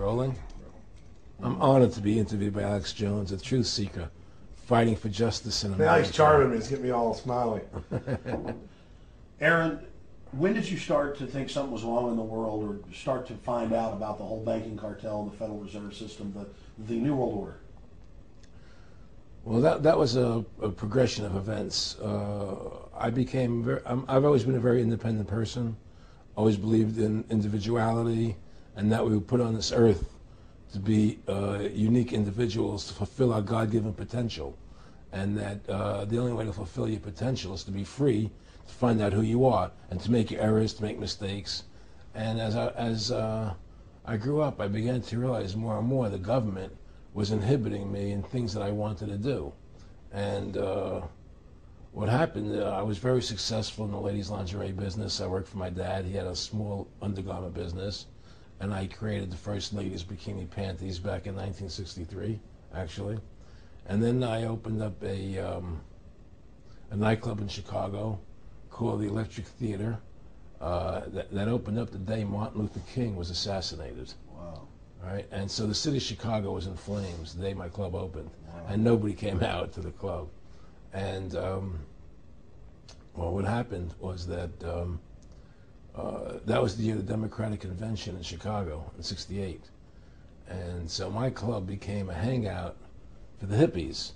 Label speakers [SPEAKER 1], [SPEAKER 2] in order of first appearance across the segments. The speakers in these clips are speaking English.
[SPEAKER 1] Rolling. I'm honored to be interviewed by Alex Jones, a truth seeker, fighting for justice in America.
[SPEAKER 2] Now he's charming me. It's getting me all smiley.
[SPEAKER 3] Aaron, when did you start to think something was wrong in the world, or start to find out about the whole banking cartel, the Federal Reserve System, the New World Order?
[SPEAKER 1] Well, that was a progression of events. I've always been a very independent person, always believed in individuality, and that we were put on this earth to be unique individuals to fulfill our God-given potential, and that the only way to fulfill your potential is to be free, to find out who you are, and to make your errors, to make mistakes. And as I grew up, I began to realize more and more the government was inhibiting me in things that I wanted to do. And what happened, I was very successful in the ladies' lingerie business. I worked for my dad. He had a small undergarment business, and I created the first ladies' bikini panties back in 1963, actually. And then I opened up a nightclub in Chicago called the Electric Theater that opened up the day Martin Luther King was assassinated.
[SPEAKER 3] Wow.
[SPEAKER 1] Right? And so the city of Chicago was in flames the day my club opened. Wow. And nobody came out to the club. And well, what happened was that that was the year of the Democratic Convention in Chicago in '68. And so my club became a hangout for the hippies,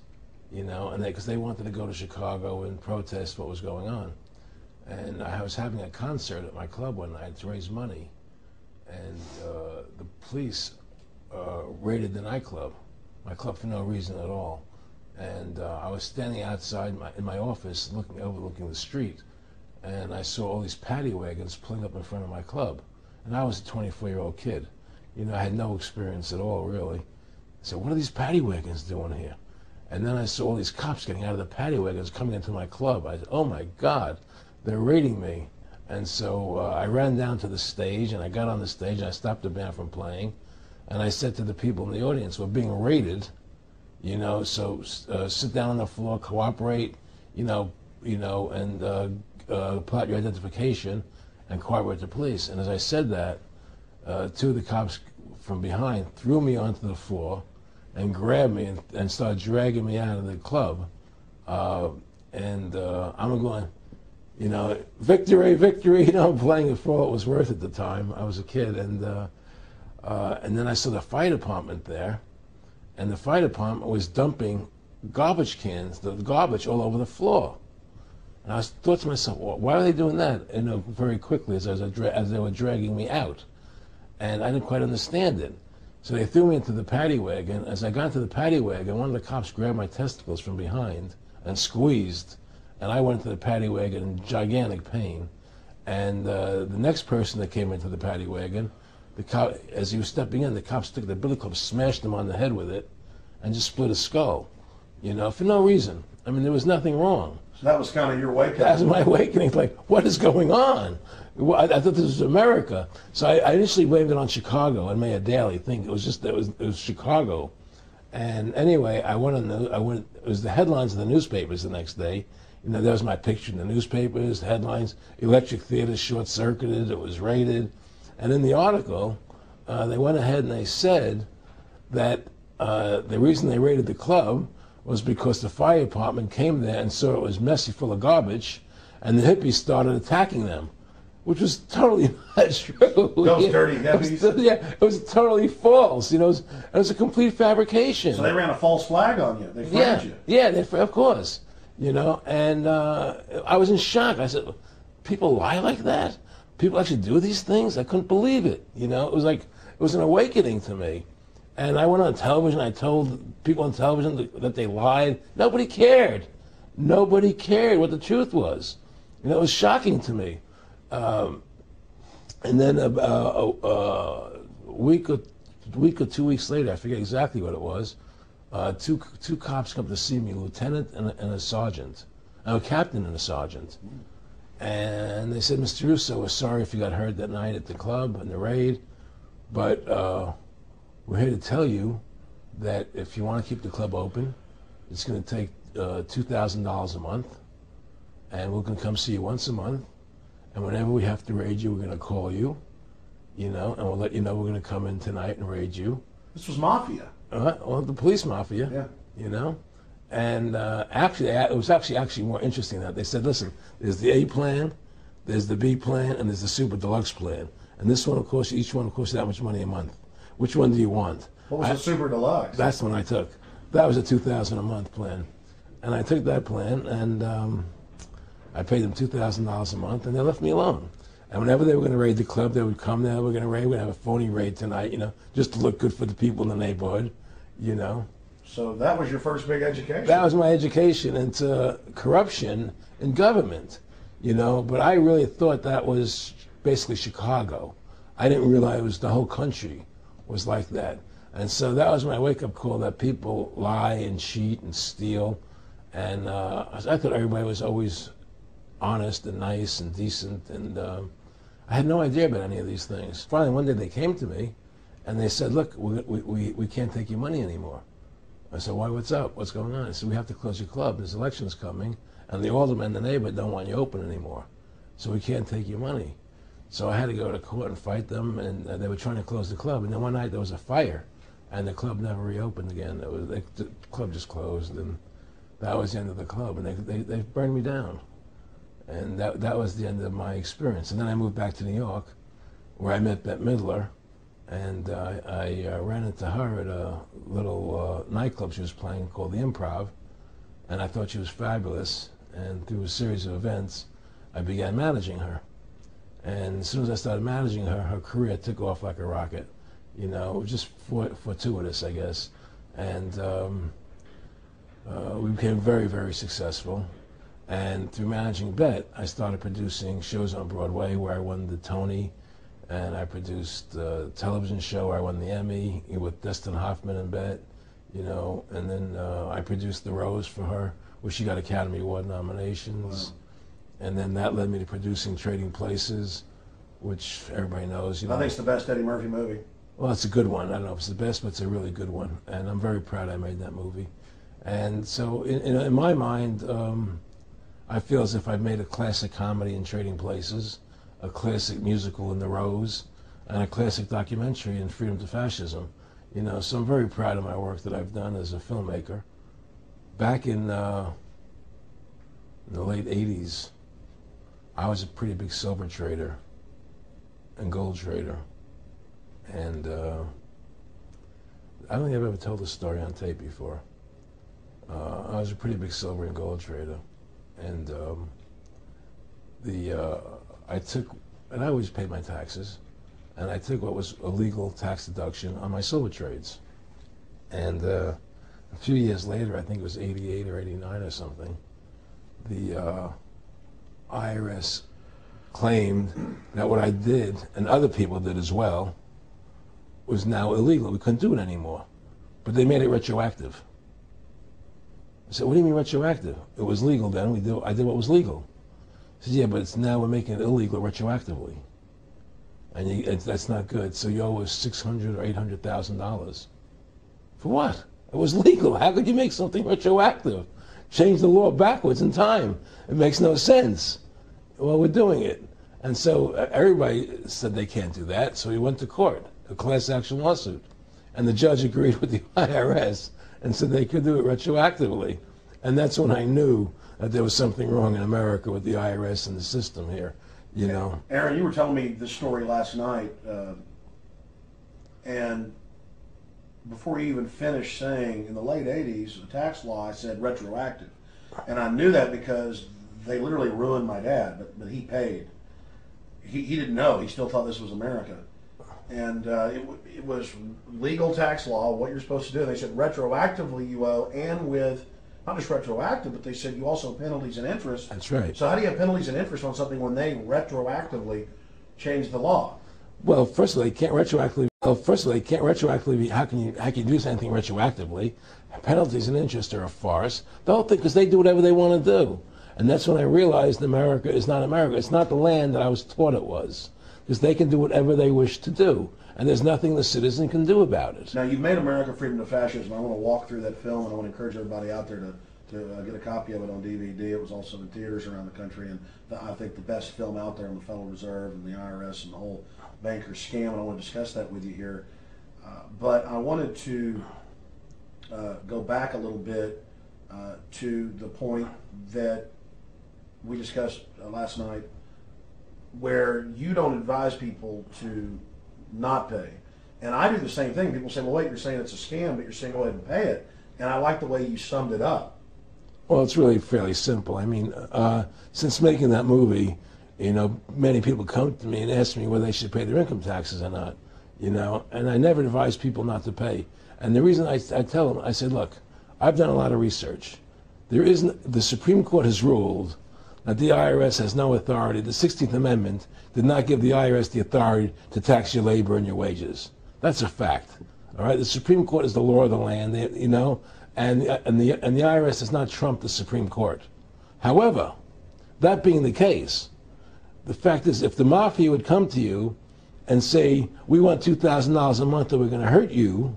[SPEAKER 1] you know, and because they wanted to go to Chicago and protest what was going on. And I was having a concert at my club one night to raise money, and the police raided the nightclub, my club, for no reason at all. And I was standing outside in my office overlooking the street, and I saw all these paddy wagons pulling up in front of my club. And I was a 24-year-old kid. You know, I had no experience at all, really. I said, what are these paddy wagons doing here? And then I saw all these cops getting out of the paddy wagons coming into my club. I said, oh my God, they're raiding me. And so I ran down to the stage, and I got on the stage, and I stopped the band from playing. And I said to the people in the audience, we're being raided, you know, so sit down on the floor, cooperate, and plot your identification and cooperate with the police. And as I said that, two of the cops from behind threw me onto the floor and grabbed me and started dragging me out of the club. I'm going, you know, victory, victory, you know, I'm playing it for all it was worth at the time. I was a kid, and then I saw the fire department there, and the fire department was dumping garbage cans, the garbage all over the floor. And I thought to myself, well, why are they doing that? You know, very quickly as they were dragging me out. And I didn't quite understand it. So they threw me into the paddy wagon. As I got into the paddy wagon, one of the cops grabbed my testicles from behind and squeezed, and I went into the paddy wagon in gigantic pain. And the next person that came into the paddy wagon, the cop, as he was stepping in, the cops took the billy club, smashed him on the head with it, and just split his skull, you know, for no reason. I mean, there was nothing wrong.
[SPEAKER 3] So that was kind of your awakening.
[SPEAKER 1] That was my awakening. Like, what is going on? I thought this was America. So I initially blamed it on Chicago and made a daily thing. It was Chicago. And anyway, it was the headlines of the newspapers the next day. You know, there was my picture in the newspapers, headlines, Electric Theater short-circuited, it was raided. And in the article, they went ahead and they said that the reason they raided the club was because the fire department came there and saw it was messy, full of garbage, and the hippies started attacking them, which was totally not true.
[SPEAKER 3] Those dirty hippies?
[SPEAKER 1] It was totally false. You know, it was a complete fabrication.
[SPEAKER 3] So they ran a false flag on you. They framed you.
[SPEAKER 1] Yeah, of course. You know, and I was in shock. I said, people lie like that? People actually do these things? I couldn't believe it. You know, it was an awakening to me. And I went on television, I told people on television that they lied. Nobody cared. Nobody cared what the truth was. You know, it was shocking to me. And then a week or 2 weeks later, I forget exactly what it was, two cops come to see me, a lieutenant and a sergeant, a captain and a sergeant. And they said, Mr. Russo, we're sorry if you got hurt that night at the club in the raid, but we're here to tell you that if you want to keep the club open, it's going to take $2,000 a month, and we're going to come see you once a month, and whenever we have to raid you, we're going to call you, you know, and we'll let you know we're going to come in tonight and raid you.
[SPEAKER 3] This was mafia.
[SPEAKER 1] Well, the police mafia,
[SPEAKER 3] Yeah.
[SPEAKER 1] you know. And actually, it was actually more interesting that they said, listen, there's the A plan, there's the B plan, and there's the super deluxe plan. And this one, of course, each one, of course, that much money a month. Which one do you want?
[SPEAKER 3] What was the super deluxe?
[SPEAKER 1] That's the one I took. That was a $2,000 a month plan. And I took that plan, and I paid them $2,000 a month, and they left me alone. And whenever they were going to raid the club, they would come there, we're going to have a phony raid tonight, you know, just to look good for the people in the neighborhood, you know.
[SPEAKER 3] So that was your first big education?
[SPEAKER 1] That was my education into corruption in government, you know, but I really thought that was basically Chicago. I didn't realize it was the whole country was like that. And so that was my wake-up call, that people lie and cheat and steal. And I thought everybody was always honest and nice and decent, and I had no idea about any of these things. Finally, one day they came to me, and they said, look, we can't take your money anymore. I said, why, what's up? What's going on? I said, we have to close your club. There's elections coming, and the alderman and the neighbor don't want you open anymore, so we can't take your money. So I had to go to court and fight them, and they were trying to close the club. And then one night there was a fire, and the club never reopened again. The club just closed, and that was the end of the club, and they burned me down. And that was the end of my experience. And then I moved back to New York, where I met Bette Midler, and I ran into her at a little nightclub she was playing called the Improv, and I thought she was fabulous. And through a series of events, I began managing her. And as soon as I started managing her, her career took off like a rocket. You know, it was just fortuitous, I guess. And we became very, very successful. And through managing Bette, I started producing shows on Broadway where I won the Tony, and I produced a television show where I won the Emmy with Dustin Hoffman and Bette, you know, and then I produced The Rose for her, where she got Academy Award nominations. Wow. And then that led me to producing Trading Places, which everybody knows. You know,
[SPEAKER 3] I think it's the best Eddie Murphy movie.
[SPEAKER 1] Well, it's a good one. I don't know if it's the best, but it's a really good one. And I'm very proud I made that movie. And so in my mind, I feel as if I've made a classic comedy in Trading Places, a classic musical in The Rose, and a classic documentary in Freedom to Fascism. You know, so I'm very proud of my work that I've done as a filmmaker. Back in the late 80s, I was a pretty big silver trader and gold trader. And I don't think I've ever told this story on tape before. I was a pretty big silver and gold trader. And I always paid my taxes, and I took what was a legal tax deduction on my silver trades. And a few years later, I think it was 88 or 89 or something, the IRS claimed that what I did, and other people did as well, was now illegal. We couldn't do it anymore. But they made it retroactive. I said, what do you mean retroactive? It was legal then. I did what was legal. I said, yeah, but now we're making it illegal retroactively. And that's not good. So you owe us $600,000 or $800,000. For what? It was legal. How could you make something retroactive? Change the law backwards in time. It makes no sense. Well, we're doing it. And so everybody said they can't do that. So we went to court, a class action lawsuit. And the judge agreed with the IRS and said they could do it retroactively. And that's when I knew that there was something wrong in America with the IRS and the system here, you know.
[SPEAKER 3] Aaron, you were telling me this story last night, and before you even finished saying, in the late 80s, the tax law, I said retroactive. And I knew that because they literally ruined my dad, but he paid. He didn't know. He still thought this was America. And it was legal tax law, what you're supposed to do. They said retroactively you owe, and with, not just retroactive, but they said you also have penalties and interest.
[SPEAKER 1] That's right.
[SPEAKER 3] So how do you have penalties and interest on something when they retroactively change the law?
[SPEAKER 1] Well, first of all, they can't retroactively. How can you do something retroactively? Penalties and interest are a farce. The whole thing, because they do whatever they want to do. And that's when I realized America is not America. It's not the land that I was taught it was. Because they can do whatever they wish to do, and there's nothing the citizen can do about it.
[SPEAKER 3] Now, you've made America Freedom to Fascism. I want to walk through that film, and I want to encourage everybody out there to get a copy of it on DVD. It was also in theaters around the country, and I think the best film out there on the Federal Reserve and the IRS and the whole banker scam, and I want to discuss that with you here. But I wanted to go back a little bit to the point that we discussed last night, where you don't advise people to not pay. And I do the same thing. People say, well, wait, you're saying it's a scam, but you're saying go ahead and pay it. And I like the way you summed it up.
[SPEAKER 1] Well, it's really fairly simple. I mean, since making that movie, you know, many people come to me and ask me whether they should pay their income taxes or not, you know, and I never advise people not to pay. And the reason I tell them, I say, look, I've done a lot of research. The Supreme Court has ruled that the IRS has no authority. The 16th Amendment did not give the IRS the authority to tax your labor and your wages. That's a fact. All right, the Supreme Court is the law of the land, you know, and the IRS does not trump the Supreme Court. However, that being the case, the fact is, if the mafia would come to you and say, we want $2,000 a month or we're going to hurt you,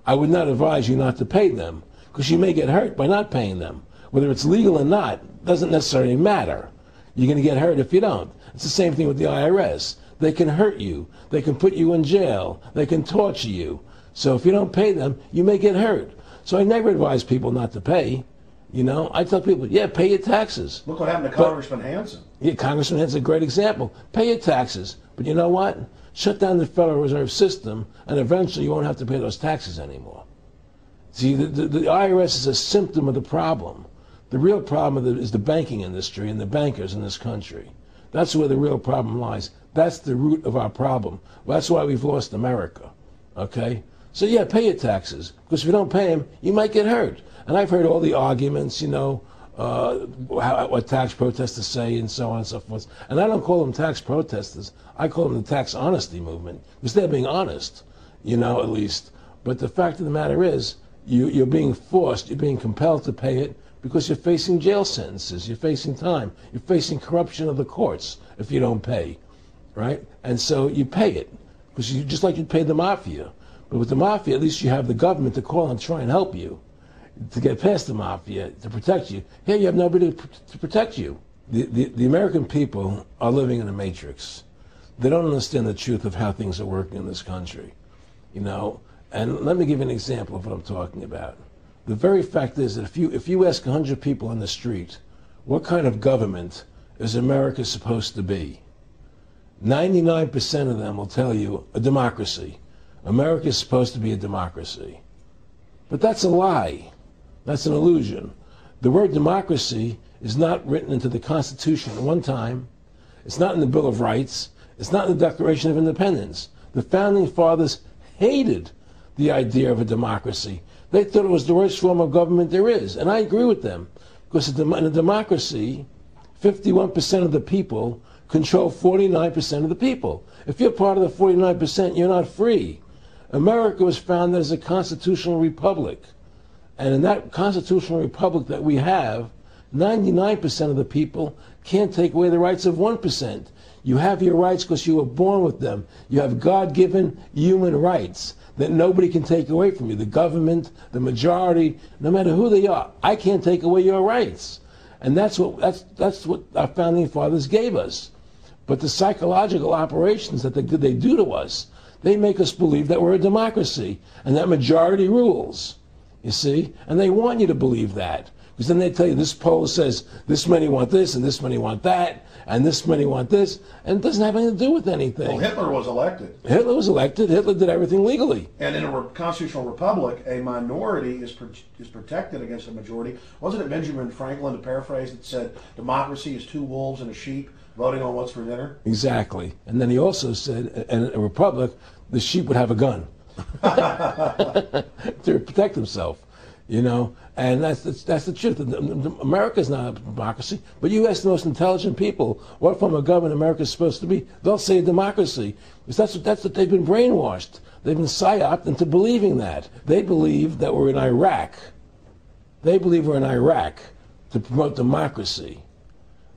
[SPEAKER 1] I would not advise you not to pay them, because you may get hurt by not paying them. Whether it's legal or not doesn't necessarily matter. You're going to get hurt if you don't. It's the same thing with the IRS. They can hurt you. They can put you in jail. They can torture you. So if you don't pay them, you may get hurt. So I never advise people not to pay. You know, I tell people, yeah, pay your taxes.
[SPEAKER 3] Look what happened to Congressman Hansen.
[SPEAKER 1] Yeah, Congressman Hansen's a great example. Pay your taxes. But you know what? Shut down the Federal Reserve System, and eventually you won't have to pay those taxes anymore. See, the IRS is a symptom of the problem. The real problem is the banking industry and the bankers in this country. That's where the real problem lies. That's the root of our problem. Well, that's why we've lost America, okay? So yeah, pay your taxes, because if you don't pay them, you might get hurt. And I've heard all the arguments, you know, what tax protesters say and so on and so forth. And I don't call them tax protesters. I call them the tax honesty movement, because they're being honest, you know, at least. But the fact of the matter is, you're being forced, you're being compelled to pay it, because you're facing jail sentences, you're facing time, you're facing corruption of the courts if you don't pay, right? And so you pay it, because you just like you'd pay the mafia. But with the mafia, at least you have the government to call and try and help you to get past the mafia, to protect you. Here you have nobody to protect you. The American people are living in a matrix. They don't understand the truth of how things are working in this country, you know? And let me give you an example of what I'm talking about. The very fact is that if you ask 100 people on the street, what kind of government is America supposed to be? 99% of them will tell you a democracy. America is supposed to be a democracy. But that's a lie. That's an illusion. The word democracy is not written into the Constitution at one time. It's not in the Bill of Rights. It's not in the Declaration of Independence. The Founding Fathers hated the idea of a democracy. They thought it was the worst form of government there is. And I agree with them. Because in a democracy, 51% of the people control 49% of the people. If you're part of the 49%, you're not free. America was founded as a constitutional republic. And in that constitutional republic that we have, 99% of the people can't take away the rights of 1%. You have your rights because you were born with them. You have God-given human rights that nobody can take away from you. The government, the majority, no matter who they are, I can't take away your rights. And that's what our founding fathers gave us. But the psychological operations that they do to us, they make us believe that we're a democracy and that majority rules, you see? And they want you to believe that. Because then they tell you this poll says this many want this and this many want that and this many want this, and it doesn't have anything to do with anything.
[SPEAKER 3] Well, Hitler was elected.
[SPEAKER 1] Hitler was elected. Hitler did everything legally.
[SPEAKER 3] And in a constitutional republic, a minority is protected against a majority. Wasn't it Benjamin Franklin, to paraphrase, that said democracy is two wolves and a sheep voting on what's for dinner?
[SPEAKER 1] Exactly. And then he also said, in a republic, the sheep would have a gun to protect himself, you know. And that's the truth. America's not a democracy, but you ask the most intelligent people what form of government America is supposed to be, they'll say a democracy. Because that's what they've been brainwashed. They've been psyoped into believing that. They believe that we're in Iraq. They believe we're in Iraq to promote democracy.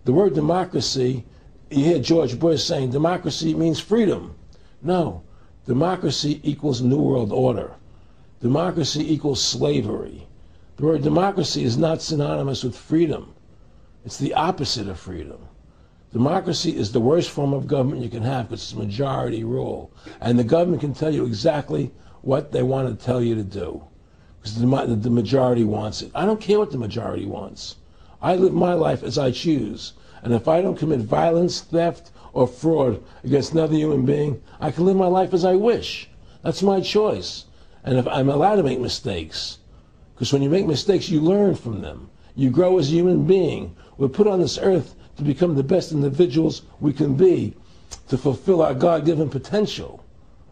[SPEAKER 1] The word democracy, you hear George Bush saying democracy means freedom. No, democracy equals New World Order. Democracy equals slavery. The word democracy is not synonymous with freedom. It's the opposite of freedom. Democracy is the worst form of government you can have because it's majority rule. And the government can tell you exactly what they want to tell you to do because the majority wants it. I don't care what the majority wants. I live my life as I choose. And if I don't commit violence, theft, or fraud against another human being, I can live my life as I wish. That's my choice. And if I'm allowed to make mistakes, because when you make mistakes, you learn from them. You grow as a human being. We're put on this earth to become the best individuals we can be, to fulfill our God-given potential,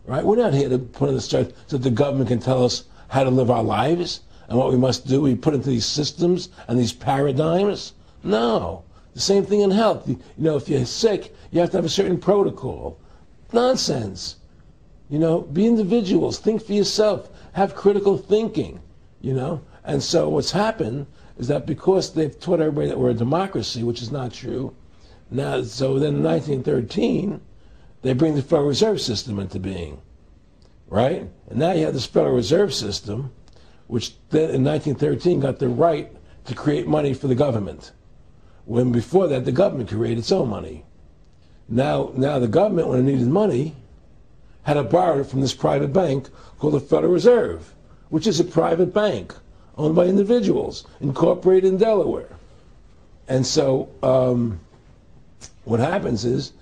[SPEAKER 1] right? We're not here to put on this earth so that the government can tell us how to live our lives and what we must do. We put into these systems and these paradigms. No. The same thing in health. You know, if you're sick, you have to have a certain protocol. Nonsense. You know, be individuals. Think for yourself. Have critical thinking, you know. And so what's happened is that because they've taught everybody that we're a democracy, which is not true, now, so then in 1913, they bring the Federal Reserve System into being, right? And now you have this Federal Reserve System, which then in 1913 got the right to create money for the government. When before that, the government created its own money. Now the government, when it needed money, had to borrow it from this private bank called the Federal Reserve, which is a private bank owned by individuals, incorporated in Delaware. And so what happens is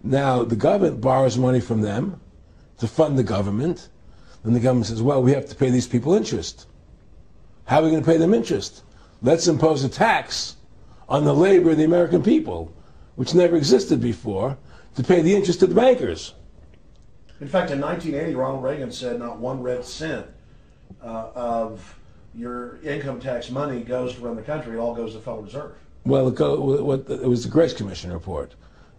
[SPEAKER 1] now the government borrows money from them to fund the government. Then the government says, well, we have to pay these people interest. How are we going to pay them interest? Let's impose a tax on the labor of the American people, which never existed before, to pay the interest to the bankers.
[SPEAKER 3] In fact, in 1980, Ronald Reagan said not 1 red cent of your income tax money goes to run the country. It all goes to the Federal Reserve. Well,
[SPEAKER 1] it was the Grace Commission report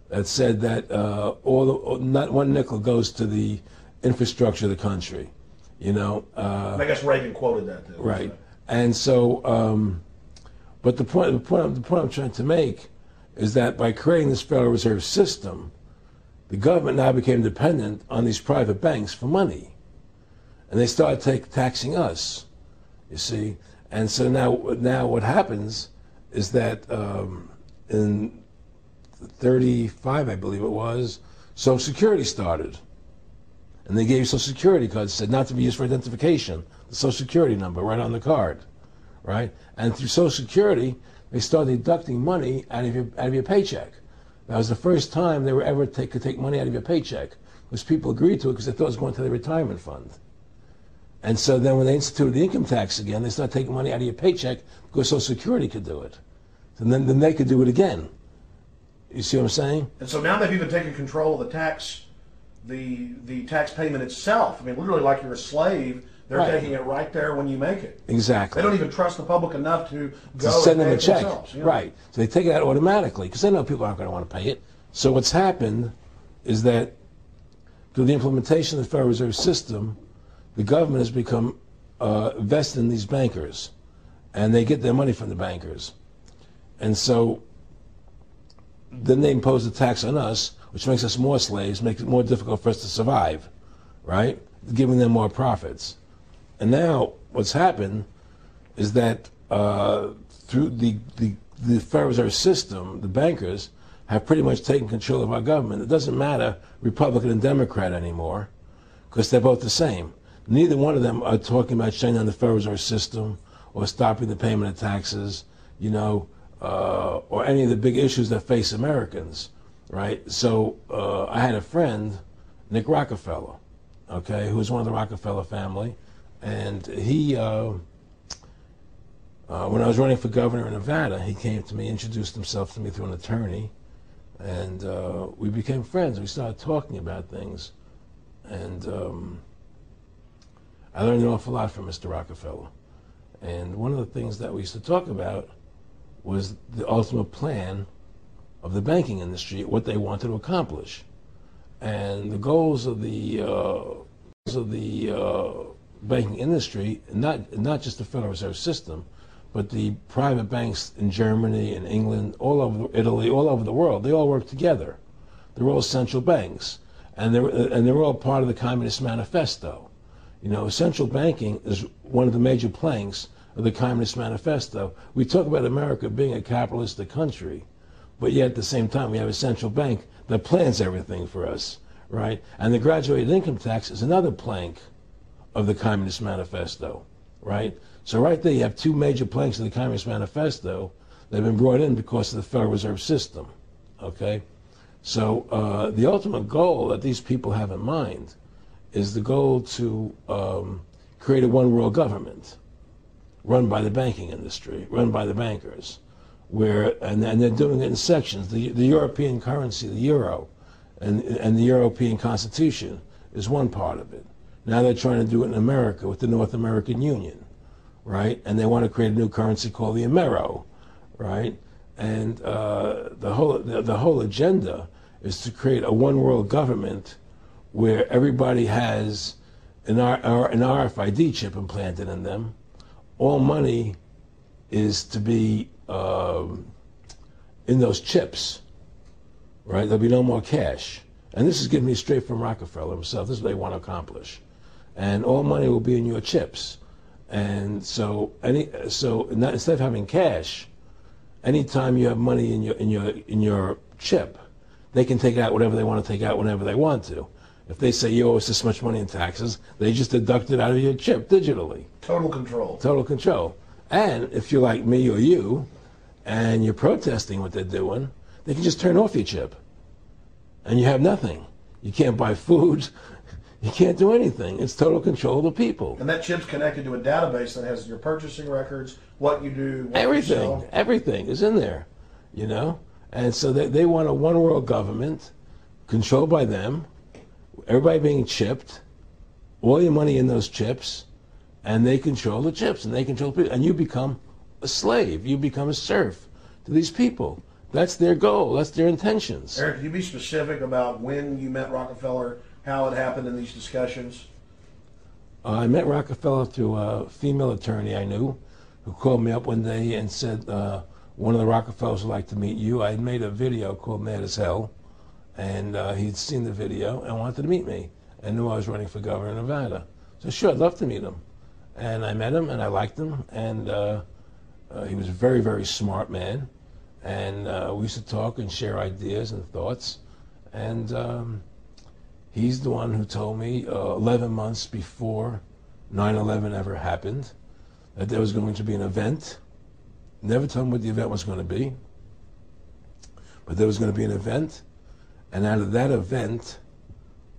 [SPEAKER 1] that said that not 1 nickel goes to the infrastructure of the country. You know.
[SPEAKER 3] I guess Reagan quoted that too.
[SPEAKER 1] Right. And so, but the point I'm trying to make is that by creating this Federal Reserve System, the government now became dependent on these private banks for money, and they started taxing us. You see, and so now what happens is that in 35, I believe it was, Social Security started, and they gave Social Security cards, said not to be used for identification, the Social Security number right on the card, right? And through Social Security, they started deducting money out of your paycheck. That was the first time they were ever could take money out of your paycheck, because people agreed to it because they thought it was going to their retirement fund. And so then when they instituted the income tax again, they started taking money out of your paycheck because Social Security could do it. And then they could do it again. You see what I'm saying?
[SPEAKER 3] And so now they've even taken control of the tax payment itself. I mean, literally like you're a slave, they're taking it right there when you make it.
[SPEAKER 1] Exactly.
[SPEAKER 3] They don't even trust the public enough to go
[SPEAKER 1] send them
[SPEAKER 3] and
[SPEAKER 1] a
[SPEAKER 3] pay it
[SPEAKER 1] check.
[SPEAKER 3] themselves, you know?
[SPEAKER 1] Right. So they take it out automatically because they know people aren't going to want to pay it. So what's happened is that through the implementation of the Federal Reserve System, the government has become vested in these bankers, and they get their money from the bankers. And so then they impose a tax on us, which makes us more slaves, makes it more difficult for us to survive, right? Giving them more profits. And now what's happened is that through the Federal Reserve System, the bankers have pretty much taken control of our government. It doesn't matter Republican and Democrat anymore, because they're both the same. Neither one of them are talking about shutting down the Federal Reserve System or stopping the payment of taxes, you know, or any of the big issues that face Americans, right? So I had a friend, Nick Rockefeller, okay, who was one of the Rockefeller family, and he, when I was running for governor in Nevada, he came to me, introduced himself to me through an attorney, and we became friends. We started talking about things, and I learned an awful lot from Mr. Rockefeller. And one of the things that we used to talk about was the ultimate plan of the banking industry, what they wanted to accomplish. And the goals of the banking industry, not just the Federal Reserve System, but the private banks in Germany and England, all over Italy, all over the world, they all work together. They're all central banks, and they're all part of the Communist Manifesto. You know, central banking is one of the major planks of the Communist Manifesto. We talk about America being a capitalistic country, but yet at the same time we have a central bank that plans everything for us, right? And the graduated income tax is another plank of the Communist Manifesto, right? So right there you have two major planks of the Communist Manifesto that have been brought in because of the Federal Reserve System, okay? So the ultimate goal that these people have in mind is the goal to create a one world government run by the banking industry, run by the bankers, and they're doing it in sections. The European currency, the euro, and the European Constitution is one part of it. Now they're trying to do it in America with the North American Union, right? And they want to create a new currency called the Amero, right? And the whole agenda is to create a one world government where everybody has an RFID chip implanted in them. All money is to be in those chips, right? There'll be no more cash. And this is getting me straight from Rockefeller himself. This is what they want to accomplish. And all money will be in your chips. And so instead of having cash, anytime you have money in your chip, they can take out whatever they want to take out whenever they want to. If they say you owe us this much money in taxes, they just deduct it out of your chip digitally.
[SPEAKER 3] Total control.
[SPEAKER 1] Total control. And if you're like me or you, and you're protesting what they're doing, they can just turn off your chip. And you have nothing. You can't buy food. You can't do anything. It's total control of the people.
[SPEAKER 3] And that chip's connected to a database that has your purchasing records, what you do, what
[SPEAKER 1] everything,
[SPEAKER 3] you sell.
[SPEAKER 1] Everything is in there, you know? And so they want a one world government controlled by them, everybody being chipped, all your money in those chips, and they control the chips, and they control people, and you become a slave, you become a serf to these people. That's their goal, that's their intentions.
[SPEAKER 3] Eric, can you be specific about when you met Rockefeller, how it happened in these discussions?
[SPEAKER 1] I met Rockefeller through a female attorney I knew who called me up one day and said, one of the Rockefellers would like to meet you. I had made a video called Mad as Hell, and he'd seen the video and wanted to meet me and knew I was running for governor of Nevada. So sure, I'd love to meet him. And I met him and I liked him, and he was a very, very smart man. And we used to talk and share ideas and thoughts. And he's the one who told me 11 months before 9/11 ever happened that there was going to be an event. Never told him what the event was going to be, but there was going to be an event. And out of that event,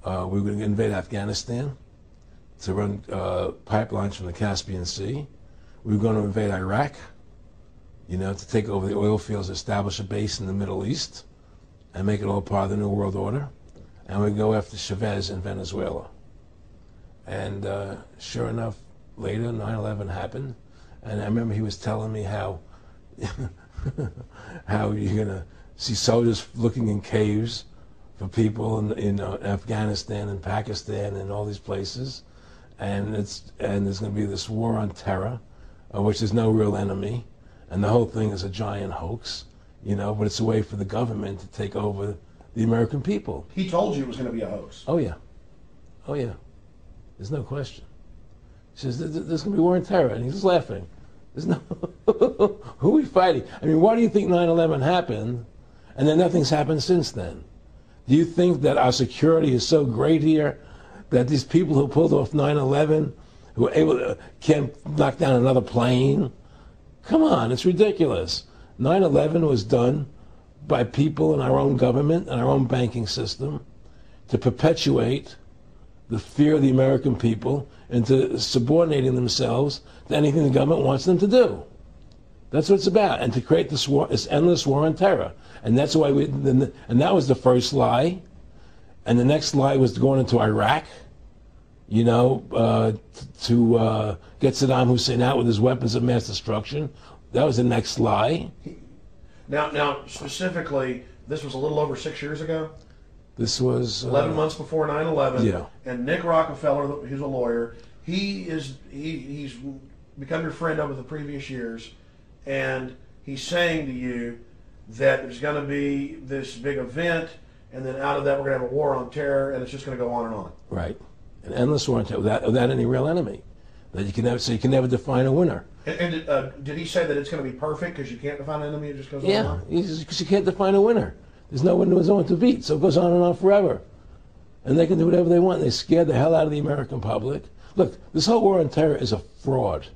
[SPEAKER 1] we were going to invade Afghanistan to run pipelines from the Caspian Sea. We were going to invade Iraq, you know, to take over the oil fields, establish a base in the Middle East, and make it all part of the New World Order. And we'd go after Chavez in Venezuela. And sure enough, later 9/11 happened. And I remember he was telling me how how you're going to see soldiers looking in caves for people in Afghanistan and Pakistan and all these places. And there's going to be this war on terror, of which there's no real enemy. And the whole thing is a giant hoax, you know, but it's a way for the government to take over the American people.
[SPEAKER 3] He told you it was going to be a hoax.
[SPEAKER 1] Oh, yeah. Oh, yeah. There's no question. He says, there's going to be war on terror. And he's just laughing. There's no... Who are we fighting? I mean, why do you think 9/11 happened and then nothing's happened since then? Do you think that our security is so great here that these people who pulled off 9/11, who were able to, can't knock down another plane? Come on, it's ridiculous. 9/11 was done by people in our own government and our own banking system to perpetuate the fear of the American people into subordinating themselves to anything the government wants them to do. That's what it's about, and to create this war, this endless war on terror. And that's why and that was the first lie. And the next lie was going into Iraq, you know, to get Saddam Hussein out with his weapons of mass destruction. That was the next lie.
[SPEAKER 3] Now, specifically, this was a little over 6 years ago.
[SPEAKER 1] This was
[SPEAKER 3] 11 months before 9/11.
[SPEAKER 1] Yeah.
[SPEAKER 3] And Nick Rockefeller, who's a lawyer, he's become your friend over the previous years, and he's saying to you that there's going to be this big event, and then out of that we're going to have a war on terror, and it's just going to go on and on.
[SPEAKER 1] Right. An endless war on terror without any real enemy. that you can never, so you can never define a winner.
[SPEAKER 3] And did he say that it's going to be perfect because you can't define an enemy? It just goes on and
[SPEAKER 1] Yeah,
[SPEAKER 3] on?
[SPEAKER 1] because you can't define a winner. There's no one to beat, so it goes on and on forever. And they can do whatever they want. They scare the hell out of the American public. Look, this whole war on terror is a fraud.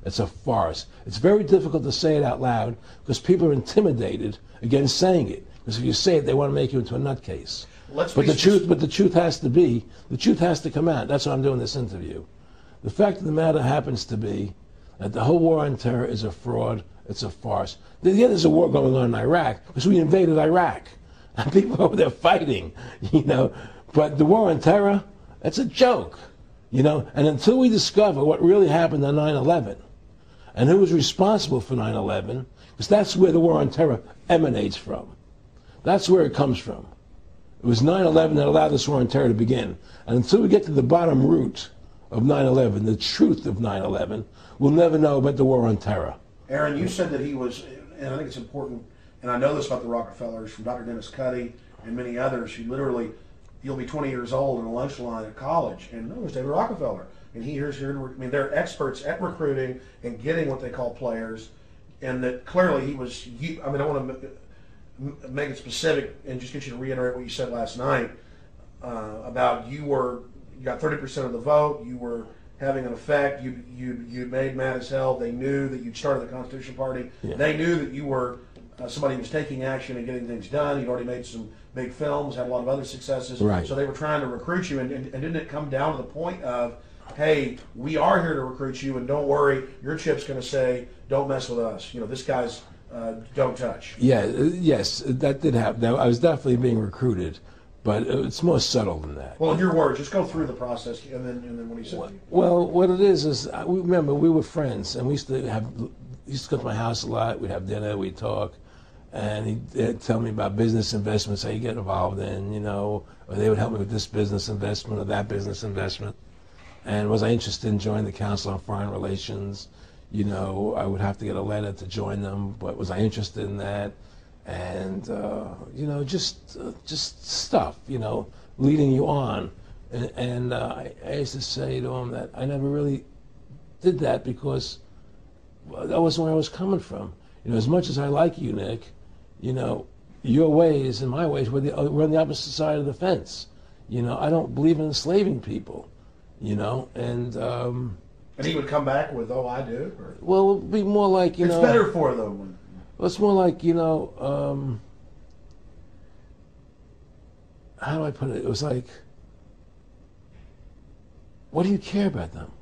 [SPEAKER 1] It's a farce. It's very difficult to say it out loud because people are intimidated against saying it. Because if you say it, they want to make you into a nutcase. But the truth has to come out. That's why I'm doing this interview. The fact of the matter happens to be that the whole war on terror is a fraud. It's a farce. Yeah, there's a war going on in Iraq because we invaded Iraq. And people over there fighting, you know. But the war on terror, that's a joke, you know. And until we discover what really happened on 9/11 and who was responsible for 9/11, because that's where the war on terror emanates from. That's where it comes from. It was 9/11 that allowed this war on terror to begin. And until we get to the bottom root of 9/11, the truth of 9/11, we'll never know about the war on terror.
[SPEAKER 3] Aaron, you said that he was, and I think it's important, and I know this about the Rockefellers from Dr. Dennis Cuddy and many others who literally, you'll be 20 years old in a lunch line at college, and no, there's David Rockefeller. And here's here. I mean, they're experts at recruiting and getting what they call players, and that clearly he was. I mean, I want to make it specific and just get you to reiterate what you said last night about you got 30% of the vote. You were having an effect. You made mad as hell. They knew that you'd started the Constitution Party. Yeah. They knew that you were somebody who was taking action and getting things done. You'd already made some big films, had a lot of other successes.
[SPEAKER 1] Right.
[SPEAKER 3] So they were trying to recruit you, and didn't it come down to the point of, hey, we are here to recruit you, and don't worry, your chip's going to say, don't mess with us. You know, this guy's don't touch.
[SPEAKER 1] Yeah, yes, that did happen. Now, I was definitely being recruited, but it's more subtle than that.
[SPEAKER 3] Well, in your words, just go through the process, and then what he said.
[SPEAKER 1] Well, what it is remember, we were friends, and we used to go to my house a lot. We'd have dinner, we'd talk. And he'd tell me about business investments, how you get involved in, you know, or they would help me with this business investment or that business investment. And was I interested in joining the Council on Foreign Relations? You know, I would have to get a letter to join them, but was I interested in that? And, you know, just stuff, you know, leading you on. And I used to say to him that I never really did that because that wasn't where I was coming from. You know, as much as I like you, Nick, you know, your ways and my ways, we're on the opposite side of the fence. You know, I don't believe in enslaving people, you know, and
[SPEAKER 3] he would come back with, oh, I do? Or?
[SPEAKER 1] Well, it would be more like, you know.
[SPEAKER 3] It's better for them.
[SPEAKER 1] Well, it's more like, you know, how do I put it? It was like, what do you care about them?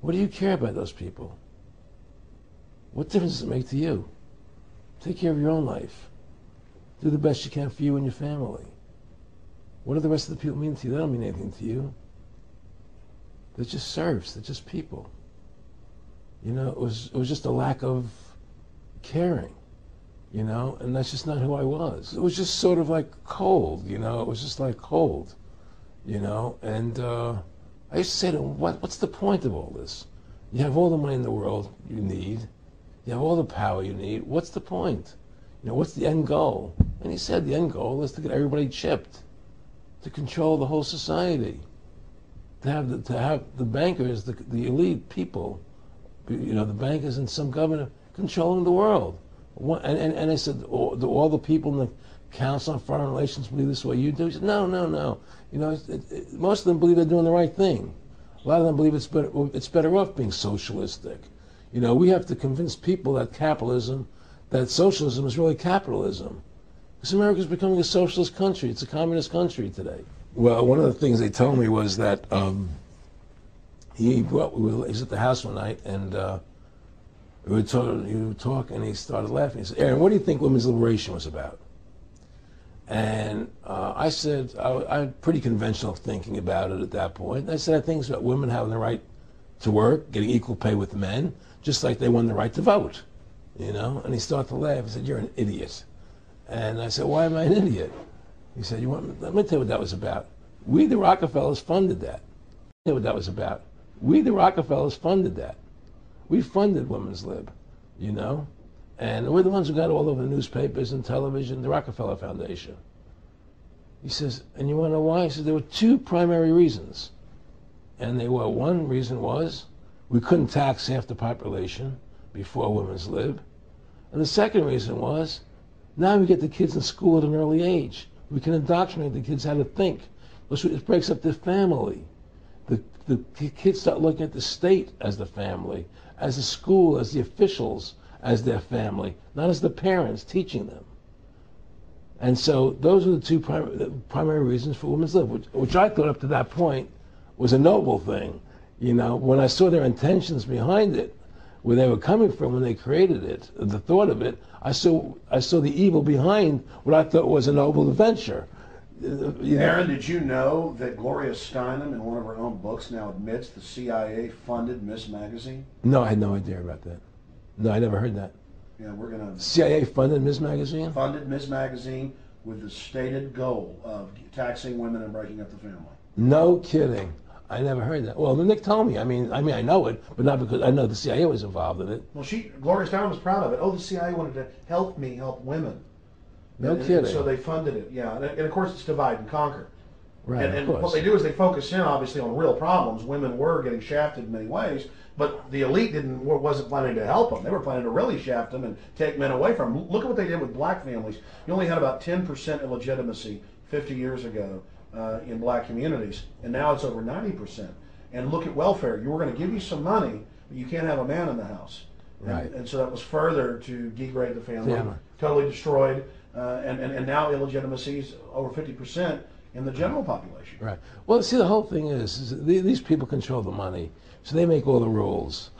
[SPEAKER 1] What do you care about those people? What difference does it make to you? Take care of your own life. Do the best you can for you and your family. What do the rest of the people mean to you? They don't mean anything to you. They're just serfs. They're just people. You know, it was just a lack of caring, you know, and that's just not who I was. It was just sort of like cold, you know. It was just like cold, you know. And I used to say to him, what's the point of all this? You have all the money in the world you need. You have all the power you need. What's the point? You know, what's the end goal? And he said the end goal is to get everybody chipped, to control the whole society, to have the bankers, the elite people, you know, the bankers and some governor controlling the world. And I said, all the people in the Council on Foreign Relations believe this way you do? He said, no. You know, most of them believe they're doing the right thing. A lot of them believe it's better off being socialistic. You know, we have to convince people that socialism is really capitalism. Because America's becoming a socialist country. It's a communist country today. Well, one of the things they told me was that he was at the house one night, and he would talk, and he started laughing. He said, Aaron, what do you think women's liberation was about? And I said, I had pretty conventional thinking about it at that point. I said, I think it's about women having the right to work, getting equal pay with men, just like they won the right to vote, you know? And he started to laugh. He said, you're an idiot. And I said, why am I an idiot? He said, let me tell you what that was about. We, the Rockefellers, funded that. Let me tell you what that was about. We, the Rockefellers, funded that. We funded Women's Lib, you know? And we're the ones who got all over the newspapers and television, the Rockefeller Foundation. He says, and you want to know why? He says, there were two primary reasons. And they were, one reason was we couldn't tax half the population before women's lib. And the second reason was now we get the kids in school at an early age. We can indoctrinate the kids how to think. It breaks up the family. The kids start looking at the state as the family, as the school, as the officials, as their family, not as the parents teaching them. And so those are the two primary reasons for women's lib, which I thought up to that point was a noble thing. You know, when I saw their intentions behind it, where they were coming from when they created it, the thought of it, I saw the evil behind what I thought was a noble venture.
[SPEAKER 3] Aaron, did you know that Gloria Steinem, in one of her own books, now admits the CIA funded Ms. Magazine?
[SPEAKER 1] No, I had no idea about that. No, I never heard that.
[SPEAKER 3] Yeah, we're going to...
[SPEAKER 1] CIA funded Ms. Magazine?
[SPEAKER 3] Funded Ms. Magazine with the stated goal of taxing women and breaking up the family.
[SPEAKER 1] No kidding. I never heard that. Well, Nick told me. I mean, I know it, but not because I know the CIA was involved in it.
[SPEAKER 2] Well, Gloria Steinem was proud of it. Oh, the CIA wanted to help me help women.
[SPEAKER 1] No kidding.
[SPEAKER 2] And so they funded it, yeah. And of course, it's divide and conquer.
[SPEAKER 1] Right,
[SPEAKER 2] and what they do is they focus in, obviously, on real problems. Women were getting shafted in many ways, but the elite wasn't planning to help them. They were planning to really shaft them and take men away from them. Look at what they did with black families. You only had about 10% illegitimacy 50 years ago in black communities, and now it's over 90%. And look at welfare. You were going to give you some money, but you can't have a man in the house.
[SPEAKER 1] Right.
[SPEAKER 3] And so that was further to degrade the family,
[SPEAKER 1] Yeah.
[SPEAKER 3] totally destroyed. And now illegitimacy is over 50% in the general population.
[SPEAKER 1] Right. Well, see, the whole thing is these people control the money, so they make all the rules.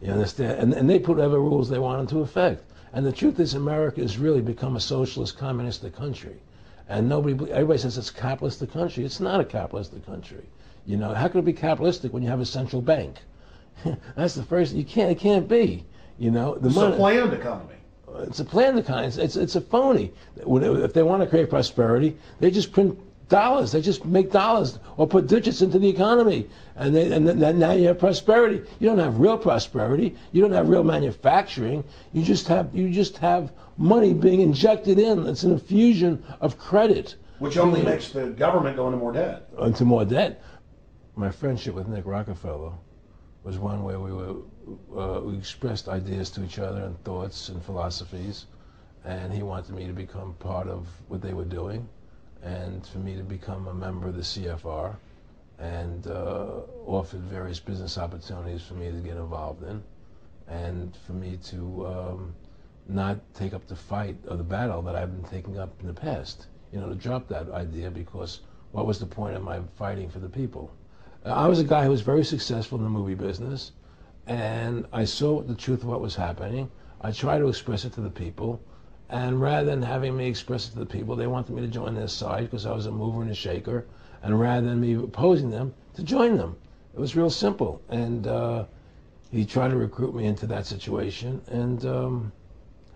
[SPEAKER 1] You understand? And they put whatever rules they want into effect. And the truth is, America has really become a socialist, communistic country. And everybody says it's a capitalistic country. It's not a capitalistic country. You know, how could it be capitalistic when you have a central bank? That's the first. It can't be. You know,
[SPEAKER 3] It's a planned economy.
[SPEAKER 1] It's a planned economy. It's a phony. If they want to create prosperity, they just print dollars. They just make dollars or put digits into the economy, and then now you have prosperity. You don't have real prosperity. You don't have real manufacturing. You just have money being injected in. It's an infusion of credit,
[SPEAKER 3] Which only makes the government go into more debt.
[SPEAKER 1] Into more debt. My friendship with Nick Rockefeller was one where we expressed ideas to each other and thoughts and philosophies, and he wanted me to become part of what they were doing, and for me to become a member of the CFR, and offered various business opportunities for me to get involved in, and for me to not take up the fight or the battle that I've been taking up in the past. You know, to drop that idea, because what was the point of my fighting for the people? I was a guy who was very successful in the movie business, and I saw the truth of what was happening. I tried to express it to the people, and rather than having me express it to the people, they wanted me to join their side because I was a mover and a shaker, and rather than me opposing them, to join them. It was real simple, and he tried to recruit me into that situation, and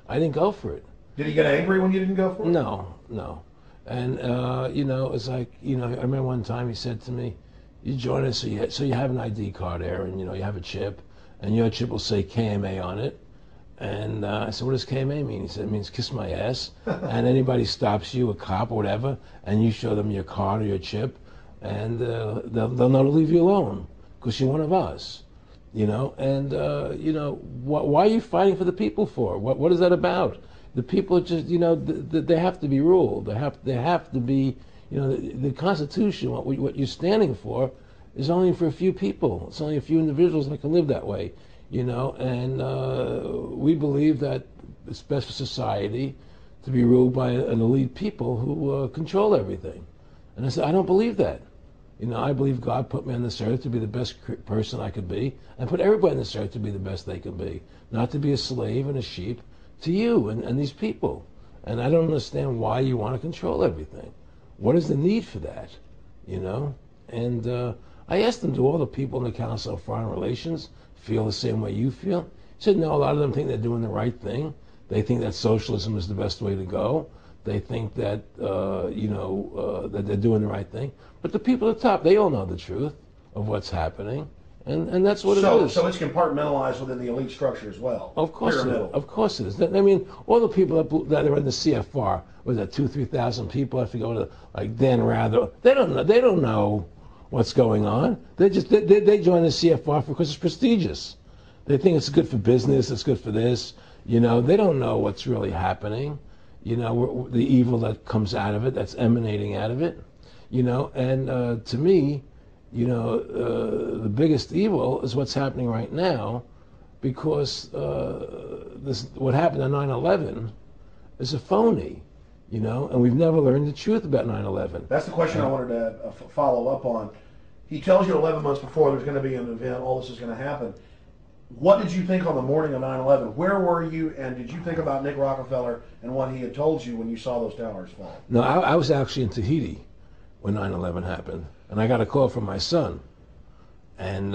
[SPEAKER 1] I didn't go for it.
[SPEAKER 3] Did he get angry when you didn't go for it?
[SPEAKER 1] No. And, you know, it's like, you know, I remember one time he said to me, you join us, so you have an ID card, Aaron, you know, you have a chip, and your chip will say KMA on it. And I said, what does KMA mean? He said, it means kiss my ass. And anybody stops you, a cop or whatever, and you show them your card or your chip, and they'll know to leave you alone, because you're one of us, you know? And, you know, why are you fighting for the people for? What is that about? The people are just, you know, they have to be ruled. They have to be, you know, the Constitution, what you're standing for, is only for a few people. It's only a few individuals that can live that way, you know. And we believe that it's best for society to be ruled by an elite people who control everything. And I said, I don't believe that. You know, I believe God put me on this earth to be the best person I could be, and put everybody on this earth to be the best they can be, not to be a slave and a sheep to you and these people. And I don't understand why you want to control everything. What is the need for that, you know? And I asked them, do all the people in the Council of Foreign Relations feel the same way you feel? He said, no, a lot of them think they're doing the right thing. They think that socialism is the best way to go. They think that, you know, that they're doing the right thing. But the people at the top, they all know the truth of what's happening. And that's what it is.
[SPEAKER 3] So it's compartmentalized within the elite structure as well.
[SPEAKER 1] Of course it is. Of course it is. I mean, all the people that are in the CFR, was that 2,000 to 3,000 people? I forget what, like Dan Rather. They don't know what's going on. They join the CFR because it's prestigious. They think it's good for business, it's good for this. You know, they don't know what's really happening. You know, the evil that comes out of it, that's emanating out of it. You know, and to me, you know, the biggest evil is what's happening right now, because what happened on 9/11 is a phony, you know, and we've never learned the truth about 9/11.
[SPEAKER 2] That's the question I wanted to follow up on. He tells you 11 months before there's going to be an event, all this is going to happen. What did you think on the morning of 9/11? Where were you, and did you think about Nick Rockefeller and what he had told you when you saw those towers fall?
[SPEAKER 1] No, I was actually in Tahiti when 9/11 happened, and I got a call from my son, and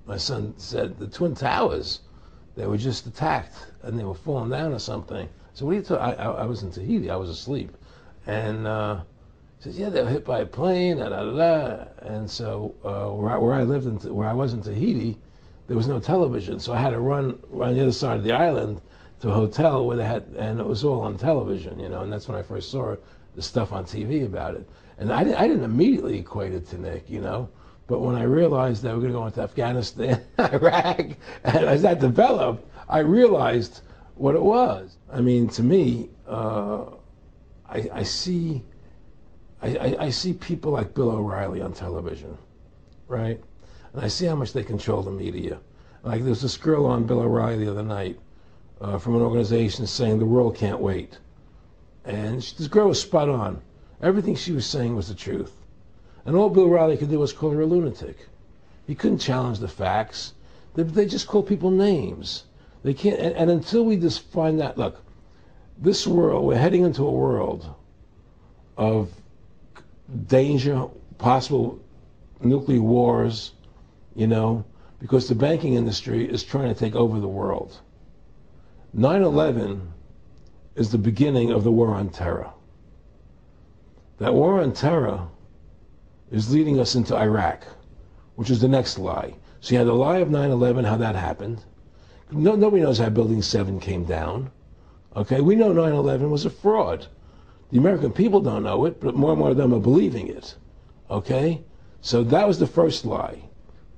[SPEAKER 1] my son said the Twin Towers, they were just attacked and they were falling down or something. So what are you talking? I was in Tahiti, I was asleep, and he says, yeah, they were hit by a plane, da da da da. And so where I lived, where I was in Tahiti, there was no television, so I had to run the other side of the island to a hotel where they had, and it was all on television, you know, and that's when I first saw the stuff on TV about it. And I didn't immediately equate it to Nick, you know, but when I realized that we were going to go into Afghanistan, Iraq, and as that developed, I realized what it was. I mean, to me, I see people like Bill O'Reilly on television, right? And I see how much they control the media. Like there was this girl on Bill O'Reilly the other night from an organization saying the world can't wait. And this girl was spot on. Everything she was saying was the truth. And all Bill O'Reilly could do was call her a lunatic. He couldn't challenge the facts. They just call people names. They can't, and until we just find that, look, this world, we're heading into a world of danger, possible nuclear wars, you know, because the banking industry is trying to take over the world. 9/11 is the beginning of the war on terror. That war on terror is leading us into Iraq, which is the next lie. So you had the lie of 9/11, how that happened. Nobody knows how Building 7 came down. Okay, we know 9/11 was a fraud. The American people don't know it, but more and more of them are believing it. Okay, so that was the first lie.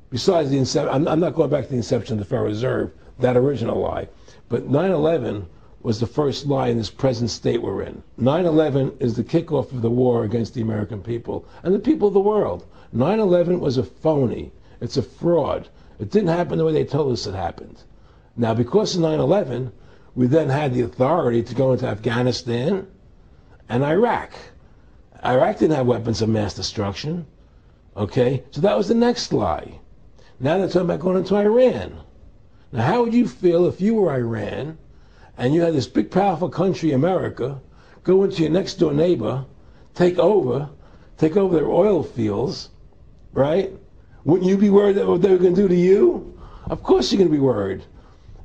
[SPEAKER 1] Besides the inception, I'm not going back to the inception of the Federal Reserve, that original lie. But 9/11 was the first lie in this present state we're in. 9/11 is the kickoff of the war against the American people and the people of the world. 9/11 was a phony. It's a fraud. It didn't happen the way they told us it happened. Now, because of 9/11, we then had the authority to go into Afghanistan and Iraq. Iraq didn't have weapons of mass destruction. Okay, so that was the next lie. Now they're talking about going into Iran. Now, how would you feel if you were Iran and you had this big, powerful country, America, go into your next door neighbor, take over their oil fields, right? Wouldn't you be worried about what they were going to do to you? Of course you're going to be worried.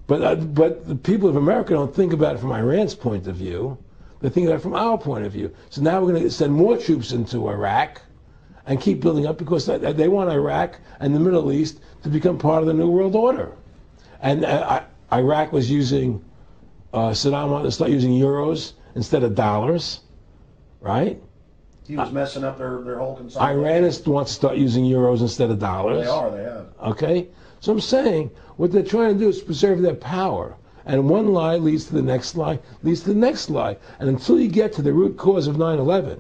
[SPEAKER 1] But the people of America don't think about it from Iran's point of view. They think about it from our point of view. So now we're going to send more troops into Iraq and keep building up because they want Iraq and the Middle East to become part of the New World Order. And Iraq was using, Saddam wanted to start using euros instead of dollars, right?
[SPEAKER 2] He was messing up their whole consumption.
[SPEAKER 1] Iran wants to start using euros instead of dollars.
[SPEAKER 2] They have.
[SPEAKER 1] Okay? So I'm saying what they're trying to do is preserve their power. And one lie leads to the next lie, leads to the next lie. And until you get to the root cause of 9/11,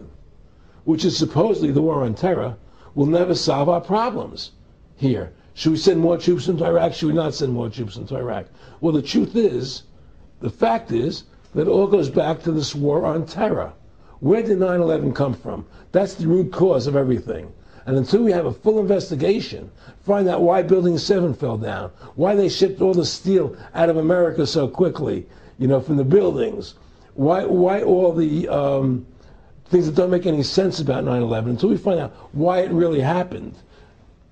[SPEAKER 1] which is supposedly the war on terror, we'll never solve our problems here. Should we send more troops into Iraq? Should we not send more troops into Iraq? Well, the truth is, the fact is, that it all goes back to this war on terror. Where did 9/11 come from? That's the root cause of everything. And until we have a full investigation, find out why Building 7 fell down, why they shipped all the steel out of America so quickly, you know, from the buildings, why all the things that don't make any sense about 9/11, until we find out why it really happened,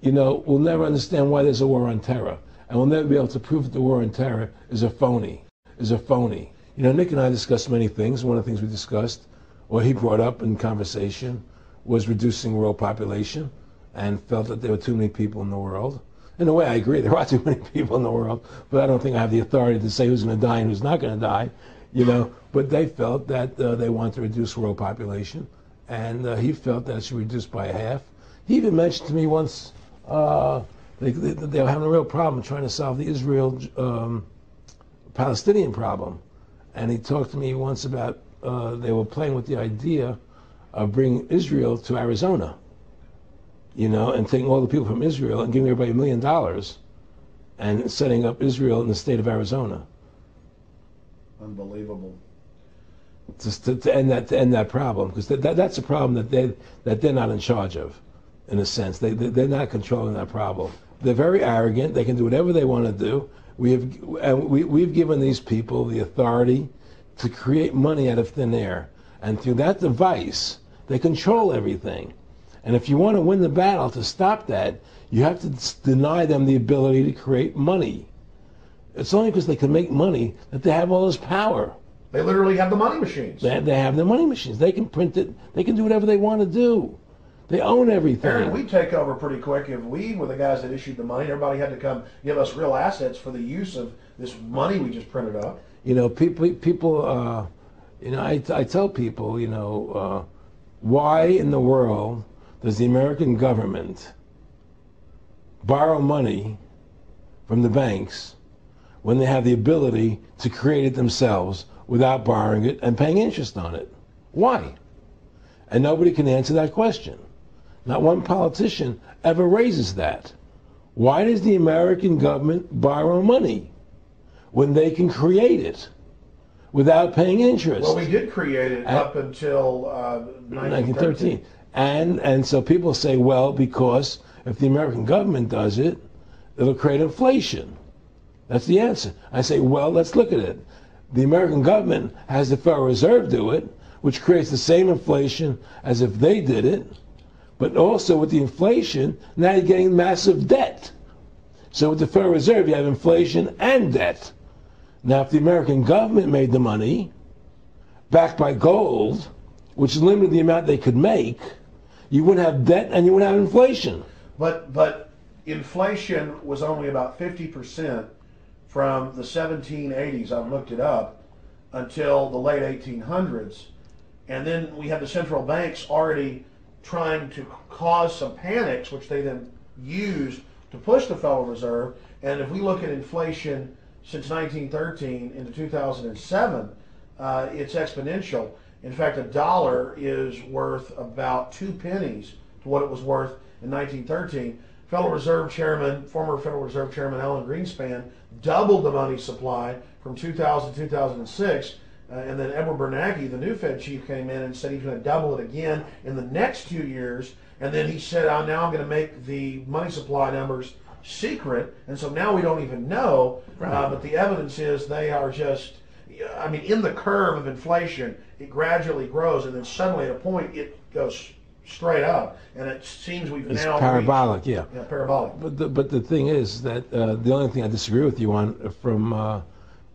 [SPEAKER 1] you know, we'll never understand why there's a war on terror. And we'll never be able to prove that the war on terror is a phony, You know, Nick and I discussed many things. One of the things we discussed, or he brought up in conversation, was reducing world population, and felt that there were too many people in the world. In a way, I agree, there are too many people in the world, but I don't think I have the authority to say who's going to die and who's not going to die, you know. But they felt that they wanted to reduce world population, and he felt that it should be reduced by half. He even mentioned to me once they were having a real problem trying to solve the Israel-Palestinian problem. And he talked to me once about they were playing with the idea of bringing Israel to Arizona, and taking all the people from Israel and giving everybody $1 million and setting up Israel in the state of Arizona.
[SPEAKER 3] Unbelievable.
[SPEAKER 1] Just to end that problem, because that's a problem that they're not in charge of, in a sense. They're not controlling that problem. They're very arrogant. They can do whatever they want to do. We've given these people the authority to create money out of thin air, and through that device, they control everything. And if you want to win the battle to stop that, you have to deny them the ability to create money. It's only because they can make money that they have all this power.
[SPEAKER 2] They literally have the money machines.
[SPEAKER 1] They have the money machines. They can print it. They can do whatever they want to do. They own everything.
[SPEAKER 2] Aaron, we'd take over pretty quick if we were the guys that issued the money. Everybody had to come give us real assets for the use of this money we just printed up.
[SPEAKER 1] People. I tell people, why in the world does the American government borrow money from the banks when they have the ability to create it themselves without borrowing it and paying interest on it? Why? And nobody can answer that question. Not one politician ever raises that. Why does the American government borrow money when they can create it without paying interest?
[SPEAKER 2] Well, we did create it up until 1913.
[SPEAKER 1] And so people say, well, because if the American government does it, it'll create inflation. That's the answer. I say, well, let's look at it. The American government has the Federal Reserve do it, which creates the same inflation as if they did it. But also with the inflation, now you're getting massive debt. So with the Federal Reserve, you have inflation and debt. Now, if the American government made the money, backed by gold, which limited the amount they could make, you wouldn't have debt and you wouldn't have inflation.
[SPEAKER 2] But inflation was only about 50% from the 1780s, I've looked it up, until the late 1800s. And then we had the central banks already trying to cause some panics, which they then used to push the Federal Reserve. And if we look at inflation since 1913 into 2007, it's exponential. In fact, a dollar is worth about 2 pennies to what it was worth in 1913. Former Federal Reserve Chairman Alan Greenspan doubled the money supply from 2000 to 2006. And then Edward Bernanke, the new Fed chief, came in and said he's going to double it again in the next 2 years. And then he said, now I'm going to make the money supply numbers secret. And so now we don't even know. Right. But the evidence is they are just, in the curve of inflation, it gradually grows. And then suddenly at a point, it goes straight up. And it seems we've
[SPEAKER 1] it's
[SPEAKER 2] now
[SPEAKER 1] parabolic,
[SPEAKER 2] reached,
[SPEAKER 1] yeah.
[SPEAKER 2] Parabolic.
[SPEAKER 1] But the thing is that the only thing I disagree with you on from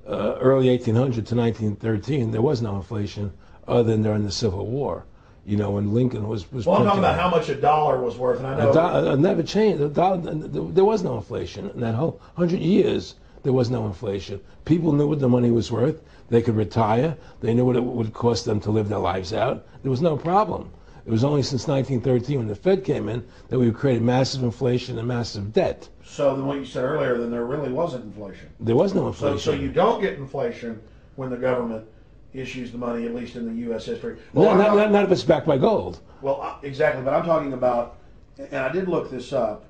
[SPEAKER 1] early 1800 to 1913, there was no inflation other than during the Civil War. When Lincoln was
[SPEAKER 2] well, I'm talking about how much a dollar was worth, and I know
[SPEAKER 1] it never changed. There was no inflation in that whole 100 years. There was no inflation. People knew what the money was worth. They could retire. They knew what it would cost them to live their lives out. There was no problem. It was only since 1913 when the Fed came in that we created massive inflation and massive debt.
[SPEAKER 2] So then what you said earlier, then there really wasn't inflation.
[SPEAKER 1] There was no inflation.
[SPEAKER 2] So you don't get inflation when the government issues the money, at least in the U.S. history.
[SPEAKER 1] Well, not if it's backed by gold.
[SPEAKER 2] Well, exactly. But I'm talking about, and I did look this up,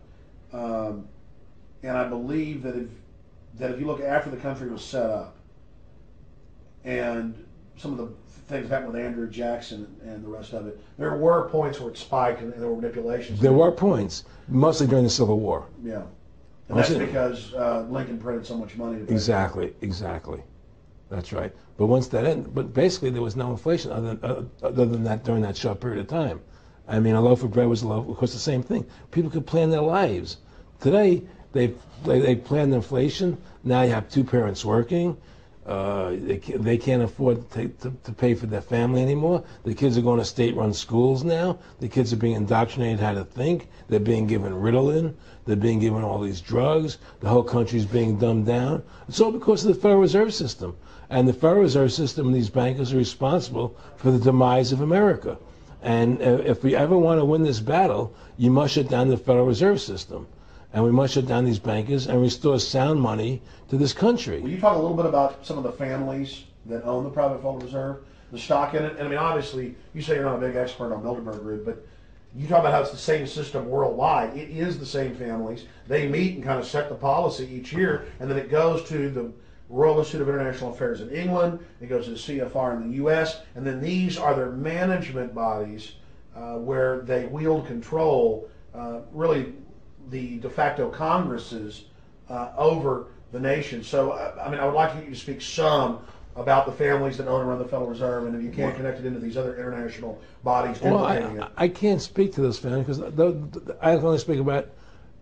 [SPEAKER 2] and I believe that if you look after the country was set up, and some of the things happened with Andrew Jackson and the rest of it, there were points where it spiked and there were manipulations.
[SPEAKER 1] There were points, mostly during the Civil War.
[SPEAKER 2] Yeah. And that's because Lincoln printed so much money to pay.
[SPEAKER 1] Exactly. That's right. But once that ended, but basically there was no inflation other than that during that short period of time. A loaf of bread was a loaf, of course, the same thing. People could plan their lives. Today, they plan inflation. Now you have two parents working. They can't afford to pay for their family anymore. The kids are going to state-run schools now. The kids are being indoctrinated how to think. They're being given Ritalin. They're being given all these drugs. The whole country's being dumbed down. It's all because of the Federal Reserve System. And the Federal Reserve System and these bankers are responsible for the demise of America. And if we ever want to win this battle, you must shut down the Federal Reserve System. And we must shut down these bankers and restore sound money to this country.
[SPEAKER 3] Will you talk a little bit about some of the families that own the private Federal Reserve, the stock in it? And I mean, obviously, you say you're not a big expert on Bilderberg Group, but you talk about how it's the same system worldwide. It is the same families. They meet and kind of set the policy each year, and then it goes to the Royal Institute of International Affairs in England, it goes to the CFR in the U.S., and then these are their management bodies where they wield control, really the de facto Congresses over the nation. So, I mean, I would like you to speak some about the families that own and run the Federal Reserve, and if you can't connect it into these other international bodies implicating it.
[SPEAKER 1] I can't speak to those families because I can only speak about,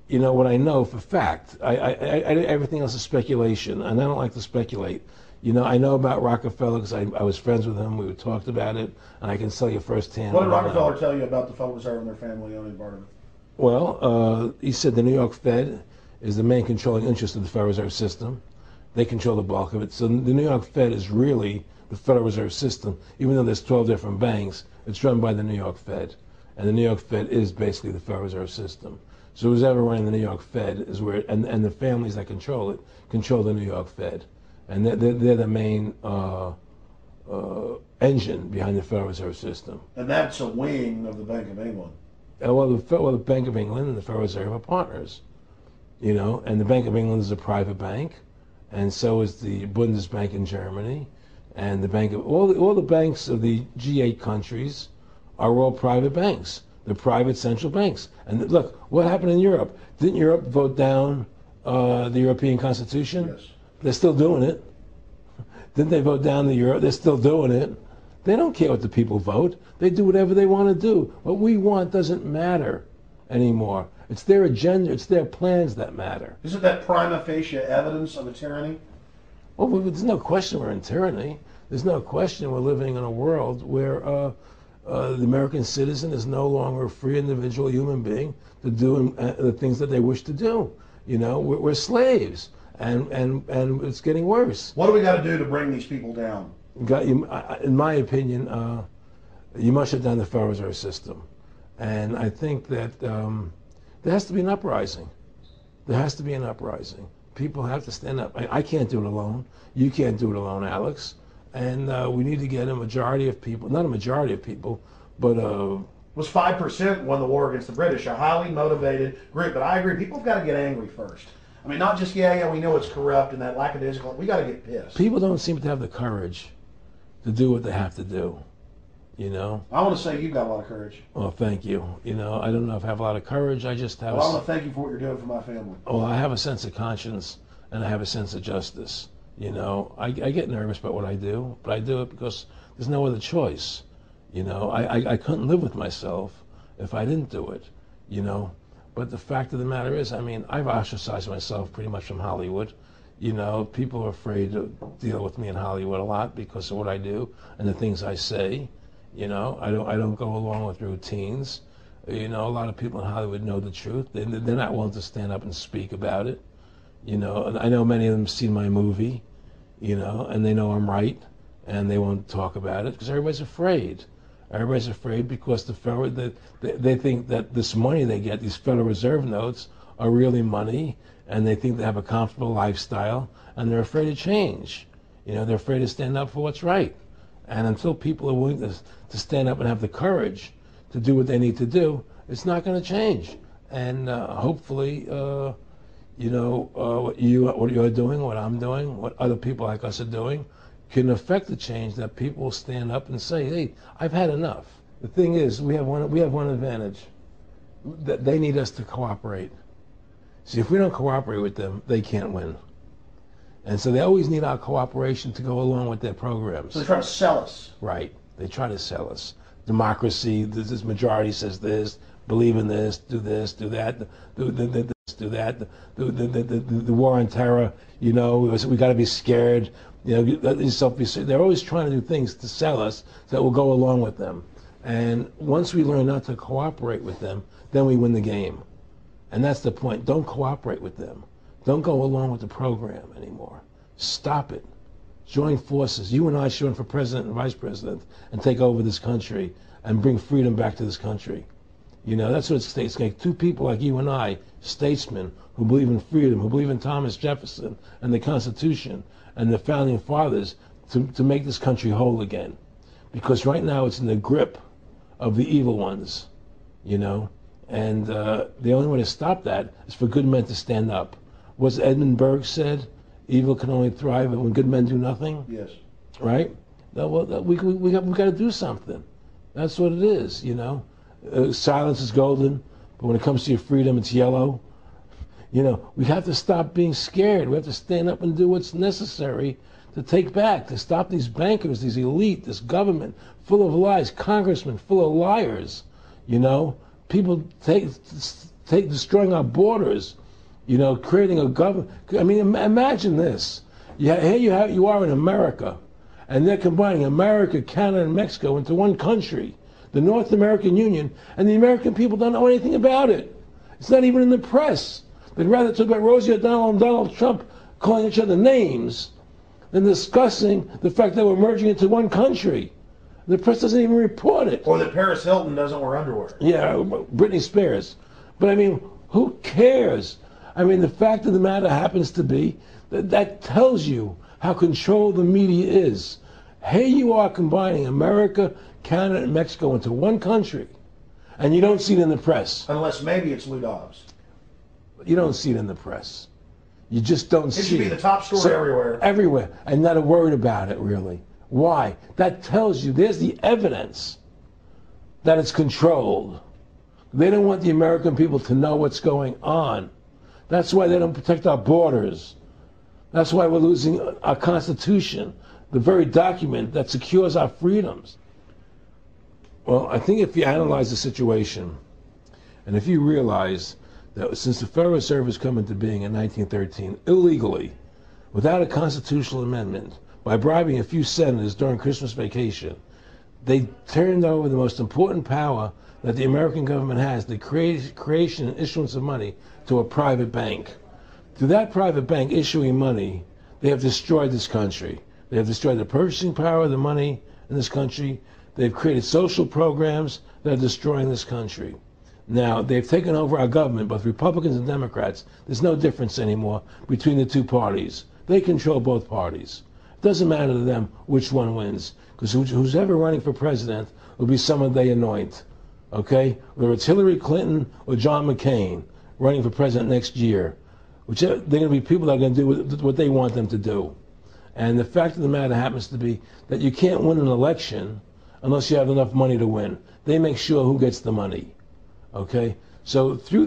[SPEAKER 1] you know, what I know for fact. Everything else is speculation, and I don't like to speculate. You know, I know about Rockefeller because I was friends with him. We talked about it, and I can tell you firsthand.
[SPEAKER 3] What did Rockefeller tell you about the Federal Reserve and their family owning part of it?
[SPEAKER 1] Well, he said the New York Fed is the main controlling interest of the Federal Reserve System. They control the bulk of it. So the New York Fed is really the Federal Reserve System. Even though there's 12 different banks, it's run by the New York Fed. And the New York Fed is basically the Federal Reserve System. So who's ever running the New York Fed is where, and the families that control it, control the New York Fed. And they're the main engine behind the Federal Reserve System.
[SPEAKER 3] And that's a wing of the Bank of England.
[SPEAKER 1] Well, the Bank of England and the Federal Reserve are partners, you know, and the Bank of England is a private bank, and so is the Bundesbank in Germany, and the Bank of all the banks of the G8 countries are all private banks. They're private central banks. And look, what happened in Europe? Didn't Europe vote down the European Constitution?
[SPEAKER 3] Yes.
[SPEAKER 1] They're still doing it. Didn't they vote down the euro? They're still doing it. They don't care what the people vote. They do whatever they want to do. What we want doesn't matter anymore. It's their agenda, it's their plans that matter.
[SPEAKER 3] Isn't that prima facie evidence of a tyranny?
[SPEAKER 1] Well, there's no question we're in tyranny. There's no question we're living in a world where the American citizen is no longer a free individual human being to do the things that they wish to do. You know, we're slaves, and it's getting worse.
[SPEAKER 3] What do we got to do to bring these people down?
[SPEAKER 1] In my opinion, you must shut down the Federal Reserve System. And I think that there has to be an uprising. There has to be an uprising. People have to stand up. I can't do it alone. You can't do it alone, Alex. And we need to get a majority of people, not a majority of people, but
[SPEAKER 3] It was 5% won the war against the British, a highly motivated group. But I agree, people have got to get angry first. I mean, not just, yeah, we know it's corrupt and that lackadaisical. We got to get pissed.
[SPEAKER 1] people don't seem to have the courage to do what they have to do, you know?
[SPEAKER 3] I want to say you've got a lot of courage.
[SPEAKER 1] Well, thank you. You know, I don't know if I have a lot of courage. I just have
[SPEAKER 3] Well, I want to thank you for what you're doing for my family.
[SPEAKER 1] well, I have a sense of conscience and I have a sense of justice. You know, I get nervous about what I do, but I do it because there's no other choice. You know, I couldn't live with myself if I didn't do it, you know? But the fact of the matter is, I mean, I've ostracized myself pretty much from Hollywood. You know, people are afraid to deal with me in Hollywood a lot because of what I do and the things I say. You know, I don't go along with routines. You know, a lot of people in Hollywood know the truth. They're not willing to stand up and speak about it. You know, and I know many of them have seen my movie, you know, and they know I'm right, and they won't talk about it because everybody's afraid. Everybody's afraid because they think that this money they get, these Federal Reserve notes, are really money, and they think they have a comfortable lifestyle, and they're afraid to change. You know, they're afraid to stand up for what's right. And until people are willing to stand up and have the courage to do what they need to do, it's not going to change. And hopefully, you know, what you're doing, what I'm doing, what other people like us are doing, can affect the change that people will stand up and say, hey, I've had enough. The thing is, we have one advantage, that they need us to cooperate. See, if we don't cooperate with them, they can't win. And so they always need our cooperation to go along with their programs.
[SPEAKER 3] So they try to sell us.
[SPEAKER 1] Right. They try to sell us. Democracy, this majority says this, believe in this, do that, do that. The war on terror, you know, we got to be scared. You know, they're always trying to do things to sell us that will go along with them. And once we learn not to cooperate with them, then we win the game. And that's the point. Don't cooperate with them. Don't go along with the program anymore. Stop it. Join forces. You and I should run for president and vice president and take over this country. and bring freedom back to this country. You know, that's what it takes. Like two people like you and I, statesmen, who believe in freedom, who believe in Thomas Jefferson and the Constitution and the founding fathers to make this country whole again. Because right now it's in the grip of the evil ones, you know. And the only way to stop that is for good men to stand up. What's Edmund Burke said? Evil can only thrive when good men do nothing.
[SPEAKER 3] Yes.
[SPEAKER 1] Right? We got to do something. That's what it is, you know. Silence is golden, but when it comes to your freedom, it's yellow. You know, we have to stop being scared. We have to stand up and do what's necessary to take back, to stop these bankers, these elite, this government full of lies, congressmen full of liars, you know. People destroying our borders, you know, creating a government. I mean, imagine this. Here you are in America, and they're combining America, Canada, and Mexico into one country, the North American Union, and the American people don't know anything about it. It's not even in the press. They'd rather talk about Rosie O'Donnell and Donald Trump calling each other names than discussing the fact that we're merging into one country. The press doesn't even report it.
[SPEAKER 2] Or that Paris Hilton doesn't wear underwear.
[SPEAKER 1] Yeah, Britney Spears. But I mean, who cares? I mean, the fact of the matter happens to be that tells you how controlled the media is. Here you are combining America, Canada, and Mexico into one country, and you don't see it in the press.
[SPEAKER 2] Unless maybe it's Lou Dobbs.
[SPEAKER 1] You don't see it in the press. You just don't see it.
[SPEAKER 2] It should be the top story everywhere.
[SPEAKER 1] Everywhere, and not a word about it, really. Why? That tells you, there's the evidence that it's controlled. They don't want the American people to know what's going on. That's why they don't protect our borders. That's why we're losing our Constitution, the very document that secures our freedoms. Well, I think if you analyze the situation, and if you realize that since the Federal Reserve has come into being in 1913, illegally, without a constitutional amendment, by bribing a few senators during Christmas vacation, they turned over the most important power that the American government has, the creation and issuance of money, to a private bank. Through that private bank issuing money, they have destroyed this country. They have destroyed the purchasing power of the money in this country. They've created social programs that are destroying this country. Now, they've taken over our government, both Republicans and Democrats. There's no difference anymore between the two parties. They control both parties. It doesn't matter to them which one wins, because who's ever running for president will be someone they anoint, okay? Whether it's Hillary Clinton or John McCain running for president next year, they're going to be people that are going to do what they want them to do. And the fact of the matter happens to be that you can't win an election unless you have enough money to win. They make sure who gets the money, okay? So through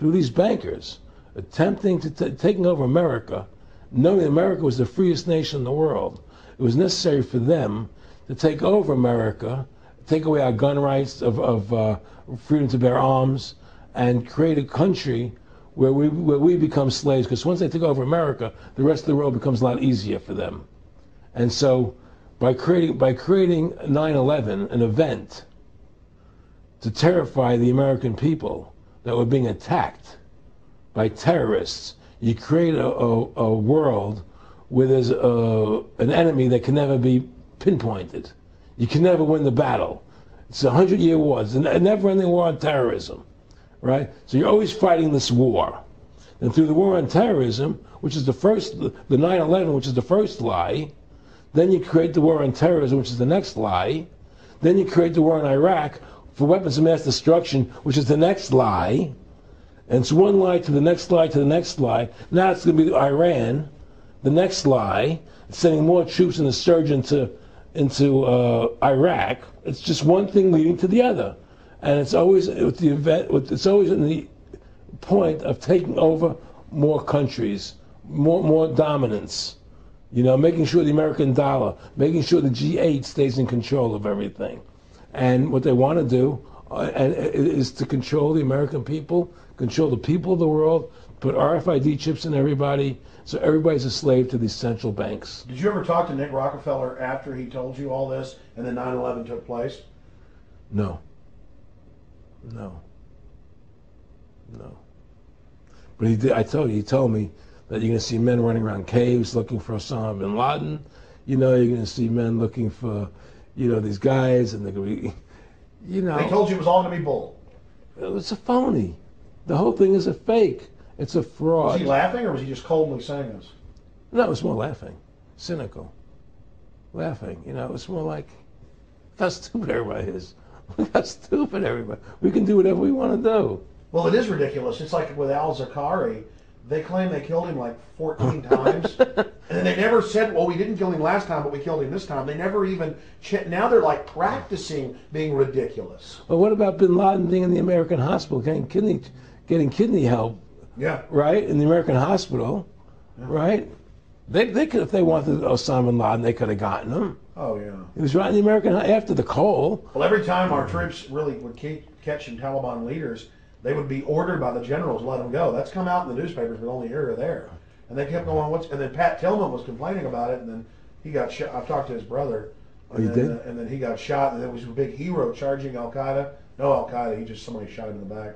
[SPEAKER 1] these bankers attempting to taking over America, knowing America was the freest nation in the world, it was necessary for them to take over America, take away our gun rights of freedom to bear arms, and create a country where we become slaves. Because once they take over America, the rest of the world becomes a lot easier for them. And so, by creating 9/11, an event to terrify the American people that were being attacked by terrorists, you create a world where there's an enemy that can never be pinpointed. You can never win the battle. It's a 100-year war. It's a never-ending war on terrorism, right? So you're always fighting this war. And through the war on terrorism, which is the 9/11, which is the first lie, then you create the war on terrorism, which is the next lie. Then you create the war in Iraq for weapons of mass destruction, which is the next lie. And it's one lie to the next lie to the next lie. Now it's going to be Iran, the next lie. It's sending more troops and a surge into Iraq. It's just one thing leading to the other, and it's always with the event. It's always in the point of taking over more countries, more dominance. You know, making sure the American dollar, making sure the G8 stays in control of everything, and what they want to do is to control the American people, control the people of the world, put RFID chips in everybody, so everybody's a slave to these central banks.
[SPEAKER 2] Did you ever talk to Nick Rockefeller after he told you all this and then 9/11 took place?
[SPEAKER 1] No. But he did. He told me that you're going to see men running around caves looking for Osama bin Laden. You know, you're going to see men looking for, these guys, and they're going to be, you know,
[SPEAKER 2] They told you it was all going to be bull.
[SPEAKER 1] it's a phony. The whole thing is a fake. It's a fraud.
[SPEAKER 2] Was he laughing, or was he just coldly saying this?
[SPEAKER 1] No, it was more laughing, cynical, laughing. You know, it was more like, look how stupid everybody is. Look how stupid everybody. We can do whatever we want to do.
[SPEAKER 2] Well, it is ridiculous. It's like with Al Zakari. They claim they killed him like 14 times. And then they never said, well, we didn't kill him last time, but we killed him this time. They never even, now they're like practicing being ridiculous.
[SPEAKER 1] Well, what about Bin Laden being in the American hospital, getting kidney help?
[SPEAKER 2] Yeah.
[SPEAKER 1] Right? In the American hospital, right? They could, if they wanted Osama bin Laden, they could have gotten him.
[SPEAKER 2] Oh, yeah.
[SPEAKER 1] He was right in the American, after the Cole.
[SPEAKER 2] Well, every time our troops really would catch some Taliban leaders, they would be ordered by the generals to let them go. That's come out in the newspapers, but only here or there. And they kept going, and then Pat Tillman was complaining about it, and then he got shot. I've talked to his brother.
[SPEAKER 1] Oh, you did?
[SPEAKER 2] And then he got shot, and it was a big hero charging Al-Qaeda. No Al-Qaeda, he just, somebody shot him in the back.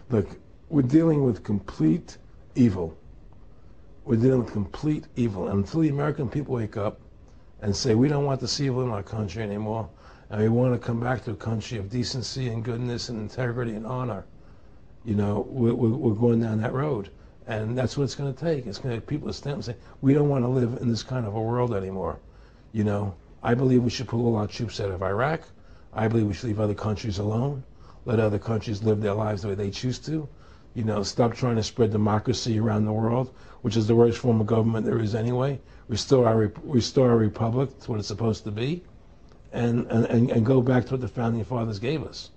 [SPEAKER 1] Look, we're dealing with complete evil. We're dealing with complete evil. And until the American people wake up and say, we don't want this evil in our country anymore, and we want to come back to a country of decency and goodness and integrity and honor, you know, we're going down that road. And that's what it's going to take. It's going to take people to stand up and say, we don't want to live in this kind of a world anymore. You know, I believe we should pull all our troops out of Iraq. I believe we should leave other countries alone. Let other countries live their lives the way they choose to. You know, stop trying to spread democracy around the world, which is the worst form of government there is anyway. Restore our republic to what it's supposed to be. And go back to what the founding fathers gave us,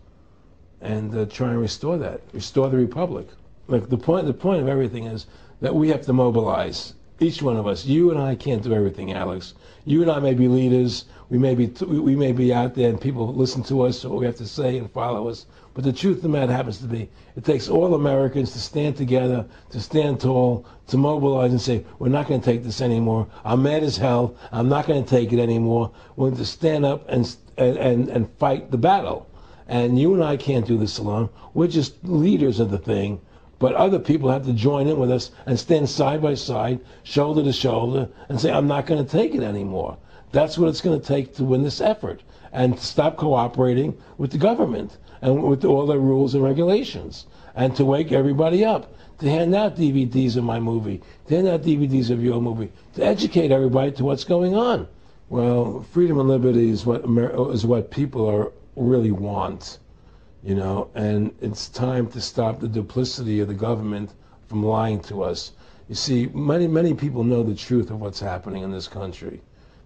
[SPEAKER 1] and try and restore that, restore the republic. Like the point of everything is that we have to mobilize. Each one of us. You and I can't do everything, Alex. You and I may be leaders. We may be out there, and people listen to us, what we have to say, and follow us. But the truth of the matter happens to be, it takes all Americans to stand together, to stand tall, to mobilize and say, we're not going to take this anymore. I'm mad as hell. I'm not going to take it anymore. We're going to stand up and fight the battle. And you and I can't do this alone. We're just leaders of the thing. But other people have to join in with us and stand side by side, shoulder to shoulder, and say, I'm not going to take it anymore. That's what it's going to take to win this effort, and to stop cooperating with the government and with all their rules and regulations, and to wake everybody up, to hand out DVDs of my movie, to hand out DVDs of your movie, to educate everybody to what's going on. Well, freedom and liberty is what people really want. You know, and it's time to stop the duplicity of the government from lying to us. You see, many people know the truth of what's happening in this country.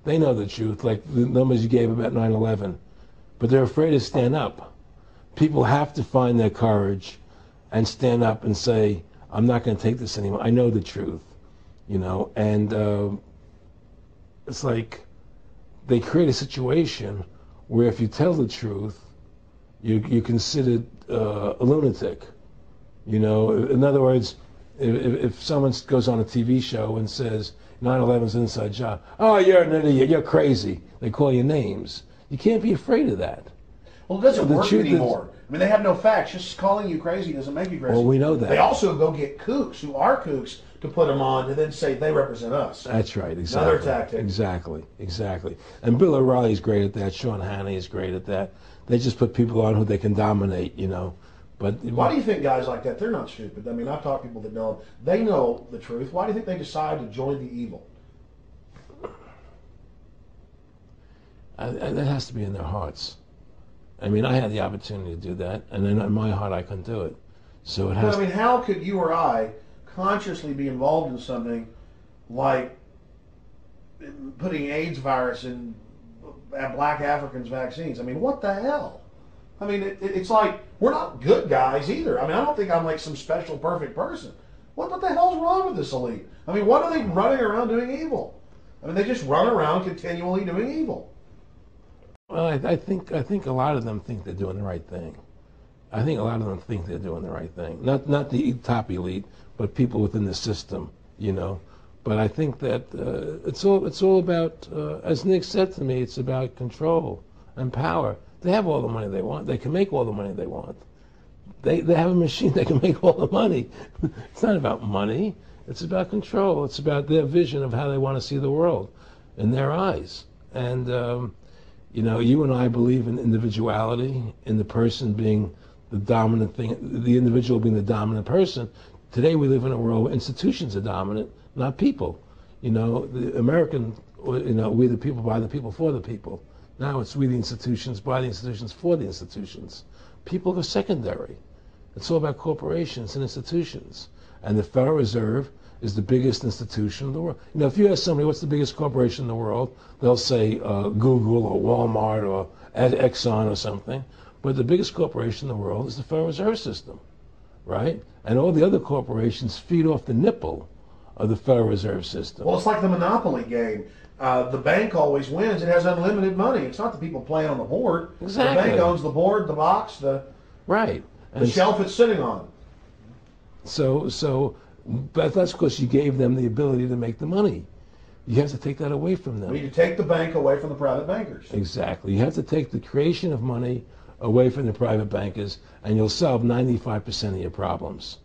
[SPEAKER 1] They know the truth, like the numbers you gave about 9/11, but they're afraid to stand up. People have to find their courage and stand up and say, I'm not going to take this anymore. I know the truth, you know, and it's like they create a situation where if you tell the truth, you're considered a lunatic. You know, in other words, if someone goes on a TV show and says 9/11's an inside job, oh, you're an idiot, you're crazy. They call you names. You can't be afraid of that.
[SPEAKER 2] Well, it doesn't work anymore. I mean, they have no facts. Just calling you crazy doesn't make you crazy.
[SPEAKER 1] Well, we know that.
[SPEAKER 2] They also go get kooks who are kooks to put them on and then say they represent us.
[SPEAKER 1] That's right, exactly.
[SPEAKER 2] Another tactic.
[SPEAKER 1] Exactly. And Bill O'Reilly's great at that. Sean Hannity is great at that. They just put people on who they can dominate, you know. But
[SPEAKER 2] why do you think guys like that, they're not stupid? I mean, I've talked to people that know them. They know the truth. Why do you think they decide to join the evil?
[SPEAKER 1] That has to be in their hearts. I mean, I had the opportunity to do that, and then in my heart I couldn't do it. So it has.
[SPEAKER 2] I mean, how could you or I consciously be involved in something like putting AIDS virus in black Africans' vaccines? I mean, what the hell? I mean, it's like we're not good guys either. I mean, I don't think I'm like some special perfect person. What the hell's wrong with this elite? I mean, what are they running around doing evil? I mean, they just run around continually doing evil.
[SPEAKER 1] Well, I think a lot of them think they're doing the right thing. I think a lot of them think they're doing the right thing. Not the top elite, but people within the system, you know. But I think that it's all about, as Nick said to me, it's about control and power. They have all the money they want. They can make all the money they want. They have a machine that can make all the money. It's not about money. It's about control. It's about their vision of how they want to see the world in their eyes. And You know, you and I believe in individuality, in the person being the dominant thing, the individual being the dominant person. Today we live in a world where institutions are dominant, not people. You know, the American, you know, we the people, by the people, for the people. Now it's we the institutions, by the institutions, for the institutions. People are secondary. It's all about corporations and institutions. And the Federal Reserve is the biggest institution in the world. You know, if you ask somebody what's the biggest corporation in the world, they'll say Google or Walmart or Exxon or something. But the biggest corporation in the world is the Federal Reserve System, right? And all the other corporations feed off the nipple of the Federal Reserve System.
[SPEAKER 2] Well, it's like the Monopoly game. The bank always wins. It has unlimited money. It's not the people playing on the board.
[SPEAKER 1] Exactly.
[SPEAKER 2] The bank owns the board, the box, the
[SPEAKER 1] right.
[SPEAKER 2] The shelf it's sitting on.
[SPEAKER 1] But that's because you gave them the ability to make the money. You have to take that away from them.
[SPEAKER 2] We need to take the bank away from the private bankers.
[SPEAKER 1] Exactly. You have to take the creation of money away from the private bankers, and you'll solve 95% of your problems.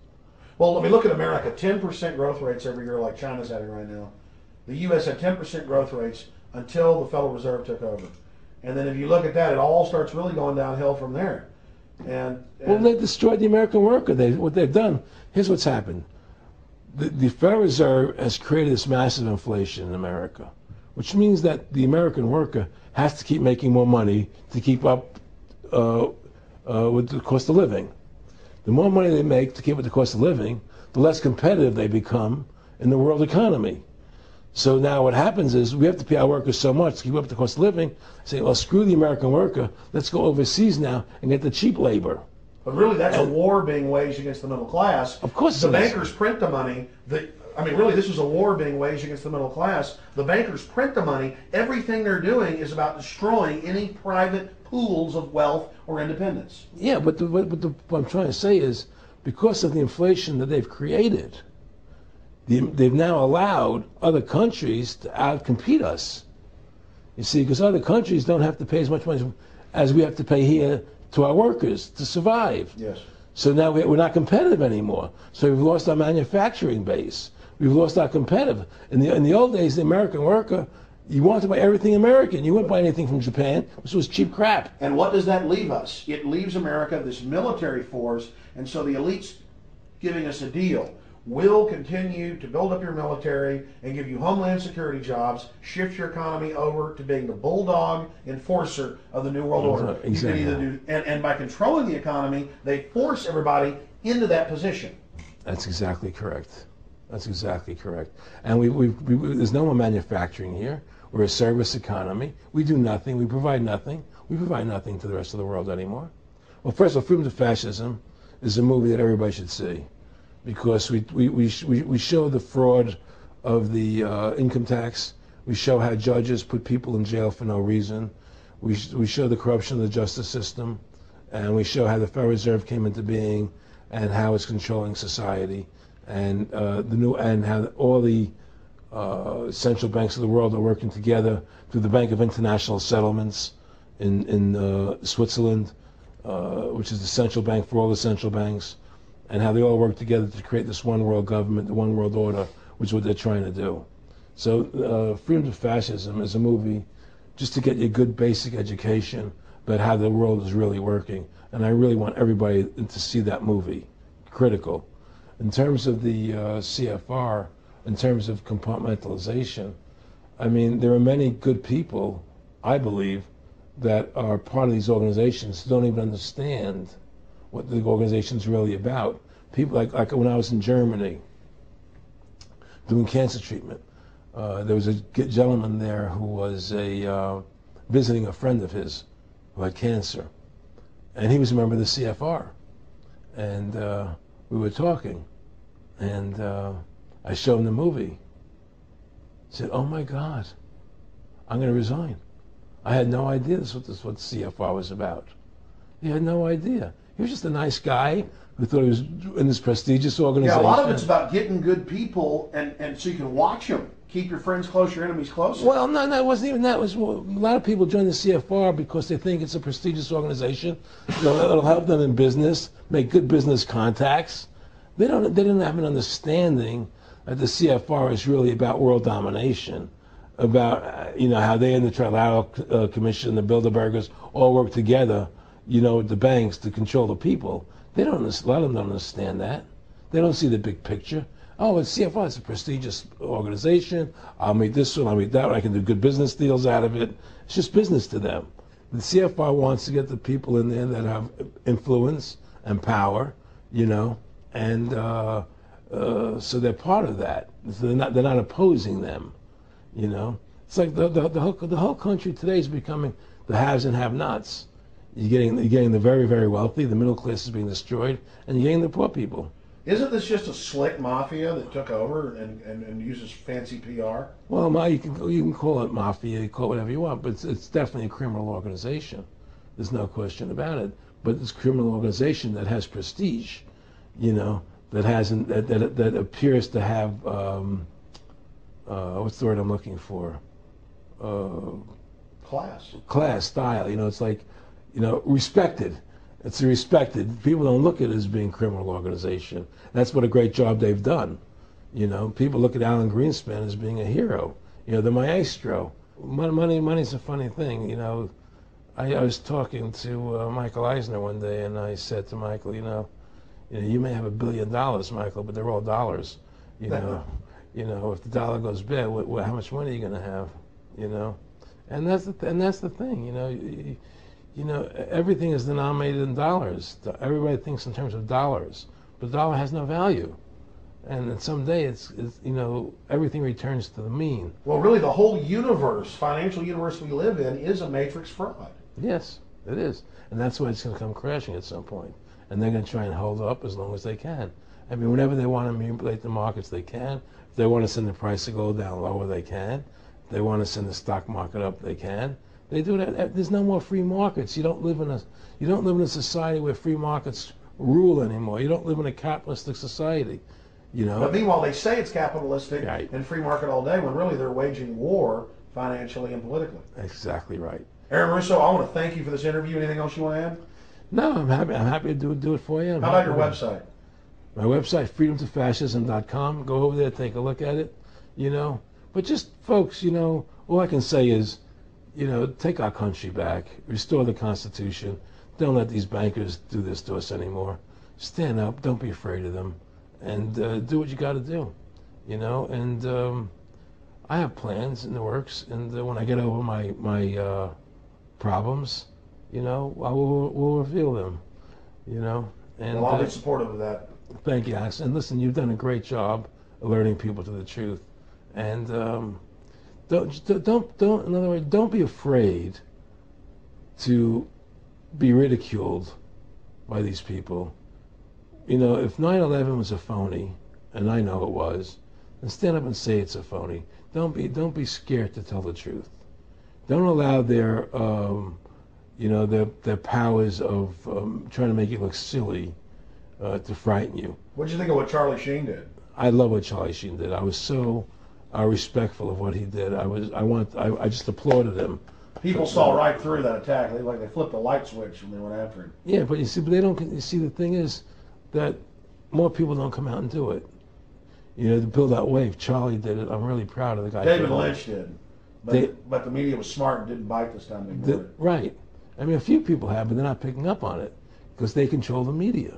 [SPEAKER 2] Well, let me look at America. 10% growth rates every year like China's having right now. The U.S. had 10% growth rates until the Federal Reserve took over. And then if you look at that, it all starts really going downhill from there.
[SPEAKER 1] Well, they destroyed the American worker. What they've done, here's what's happened. The Federal Reserve has created this massive inflation in America, which means that the American worker has to keep making more money to keep up with the cost of living. The more money they make to keep up with the cost of living, the less competitive they become in the world economy. So now what happens is we have to pay our workers so much to keep up with the cost of living, say, well, screw the American worker, let's go overseas now and get the cheap labor.
[SPEAKER 2] But really, that's a war being waged against the middle class.
[SPEAKER 1] Of course
[SPEAKER 2] the bankers print the money. Really, this is a war being waged against the middle class. The bankers print the money. Everything they're doing is about destroying any private pools of wealth or independence.
[SPEAKER 1] Yeah, but what I'm trying to say is, because of the inflation that they've created, they've now allowed other countries to outcompete us. You see, because other countries don't have to pay as much money as we have to pay here to our workers to survive.
[SPEAKER 2] Yes.
[SPEAKER 1] So now we're not competitive anymore. So we've lost our manufacturing base. We've lost our competitive. In the old days, the American worker, you wanted to buy everything American. You wouldn't buy anything from Japan, which was cheap crap.
[SPEAKER 2] And what does that leave us? It leaves America this military force, and so the elite's giving us a deal. We'll continue to build up your military and give you homeland security jobs, shift your economy over to being the bulldog enforcer of the New World Order.
[SPEAKER 1] Exactly.
[SPEAKER 2] You can either do, and by controlling the economy, they force everybody into that position.
[SPEAKER 1] That's exactly correct. That's exactly correct. And there's no more manufacturing here. We're a service economy. We do nothing. We provide nothing. We provide nothing to the rest of the world anymore. Well, first of all, Freedom to Fascism is a movie that everybody should see, because we show the fraud of the income tax. We show how judges put people in jail for no reason. We show the corruption of the justice system, and we show how the Federal Reserve came into being and how it's controlling society, and how all the central banks of the world are working together through the Bank of International Settlements in Switzerland, which is the central bank for all the central banks, and how they all work together to create this one world government, the one world order, which is what they're trying to do. So Freedom to Fascism is a movie just to get you a good basic education about how the world is really working. And I really want everybody to see that movie. Critical. In terms of the CFR, in terms of compartmentalization, I mean, there are many good people, I believe, that are part of these organizations who don't even understand what the organization's really about. People like when I was in Germany doing cancer treatment, there was a gentleman there who was visiting a friend of his who had cancer, and he was a member of the CFR, and we were talking, and I showed him the movie. He said, "Oh my God, I'm going to resign. I had no idea this was what CFR was about." He had no idea. He was just a nice guy who thought he was in this prestigious organization.
[SPEAKER 2] Yeah, a lot of it's about getting good people, and so you can watch them. Keep your friends close, your enemies close.
[SPEAKER 1] Well, no, it wasn't even that. It was, a lot of people join the CFR because they think it's a prestigious organization. It'll help them in business, make good business contacts. They didn't have an understanding that the CFR is really about world domination. how they and the Trilateral Commission, the Bilderbergers, all work together, with the banks to control the people. A lot of them don't understand that. They don't see the big picture. Oh, it's CFR, it's a prestigious organization. I'll meet this one, I'll meet that one. I can do good business deals out of it. It's just business to them. The CFR wants to get the people in there that have influence and power, and so they're part of that. So they're not opposing them, It's like the whole country today is becoming the haves and have-nots. You're getting the very, very wealthy, the middle class is being destroyed, and you're getting the poor people.
[SPEAKER 2] Isn't this just a slick mafia that took over and uses fancy PR?
[SPEAKER 1] Well, you can call it mafia, you call it whatever you want, but it's definitely a criminal organization. There's no question about it. But it's a criminal organization that has prestige, that appears to have what's the word I'm looking for? Class, style. It's like, respected. It's respected. People don't look at it as being a criminal organization. That's what a great job they've done. People look at Alan Greenspan as being a hero. The maestro. Money's a funny thing. I was talking to Michael Eisner one day, and I said to Michael, you may have $1 billion, Michael, but they're all dollars. If the dollar goes bad, how much money are you going to have? And that's the thing. Everything is denominated in dollars. Everybody thinks in terms of dollars, but the dollar has no value. And then someday it's everything returns to the mean.
[SPEAKER 2] Well, really, the whole universe, financial universe we live in, is a matrix fraud.
[SPEAKER 1] Yes, it is. And that's why it's going to come crashing at some point. And they're going to try and hold up as long as they can. I mean, whenever they want to manipulate the markets, they can. If they want to send the price to go down lower, they can. If they want to send the stock market up, they can. They do that. There's no more free markets. You don't live in a society where free markets rule anymore. You don't live in a capitalistic society.
[SPEAKER 2] But meanwhile, they say it's capitalistic
[SPEAKER 1] right.
[SPEAKER 2] and free market all day, when really they're waging war financially and politically.
[SPEAKER 1] Exactly right.
[SPEAKER 2] Aaron Russo, I want to thank you for this interview. Anything else you want to add?
[SPEAKER 1] No, I'm happy to do it for you.
[SPEAKER 2] How about your website?
[SPEAKER 1] My website, freedomtofascism.com. Go over there, take a look at it. But just folks, all I can say is, take our country back, restore the Constitution. Don't let these bankers do this to us anymore. Stand up, don't be afraid of them, and do what you got to do, And I have plans in the works, and when I get over my problems, we'll reveal them, And
[SPEAKER 2] well, I'll be supportive of that.
[SPEAKER 1] Thank you, Alex. And listen, you've done a great job alerting people to the truth, and in other words, don't be afraid to be ridiculed by these people. If 9/11 was a phony, and I know it was, then stand up and say it's a phony. Don't be scared to tell the truth. Don't allow their powers of trying to make you look silly to frighten you.
[SPEAKER 2] What did you think of what Charlie Sheen did?
[SPEAKER 1] I love what Charlie Sheen did. I was so respectful of what he did. I just applauded him.
[SPEAKER 2] People saw right through that attack. They flipped a light switch when they went after him.
[SPEAKER 1] Yeah, but they don't. You see, the thing is that more people don't come out and do it. To build that wave. Charlie did it. I'm really proud of the guy.
[SPEAKER 2] David Lynch did, but the media was smart and didn't bite this time. They ignored it.
[SPEAKER 1] Right. I mean, a few people have, but they're not picking up on it because they control the media.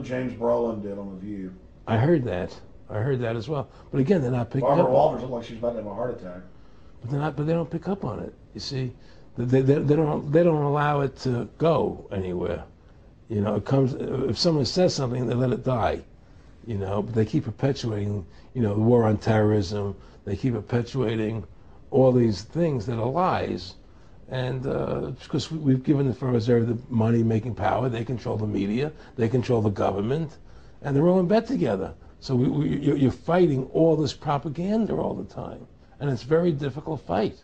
[SPEAKER 2] James Brolin did on The View.
[SPEAKER 1] I heard that as well. But again, they're not picking up.
[SPEAKER 2] Barbara Walters looked like she's about to have a heart attack.
[SPEAKER 1] But they don't pick up on it. You see, they don't allow it to go anywhere. It comes if someone says something, they let it die. But they keep perpetuating, the war on terrorism. They keep perpetuating all these things that are lies. And because we've given the Federal Reserve the money-making power, they control the media, they control the government, and they're all in bed together. So you're fighting all this propaganda all the time, and it's a very difficult fight.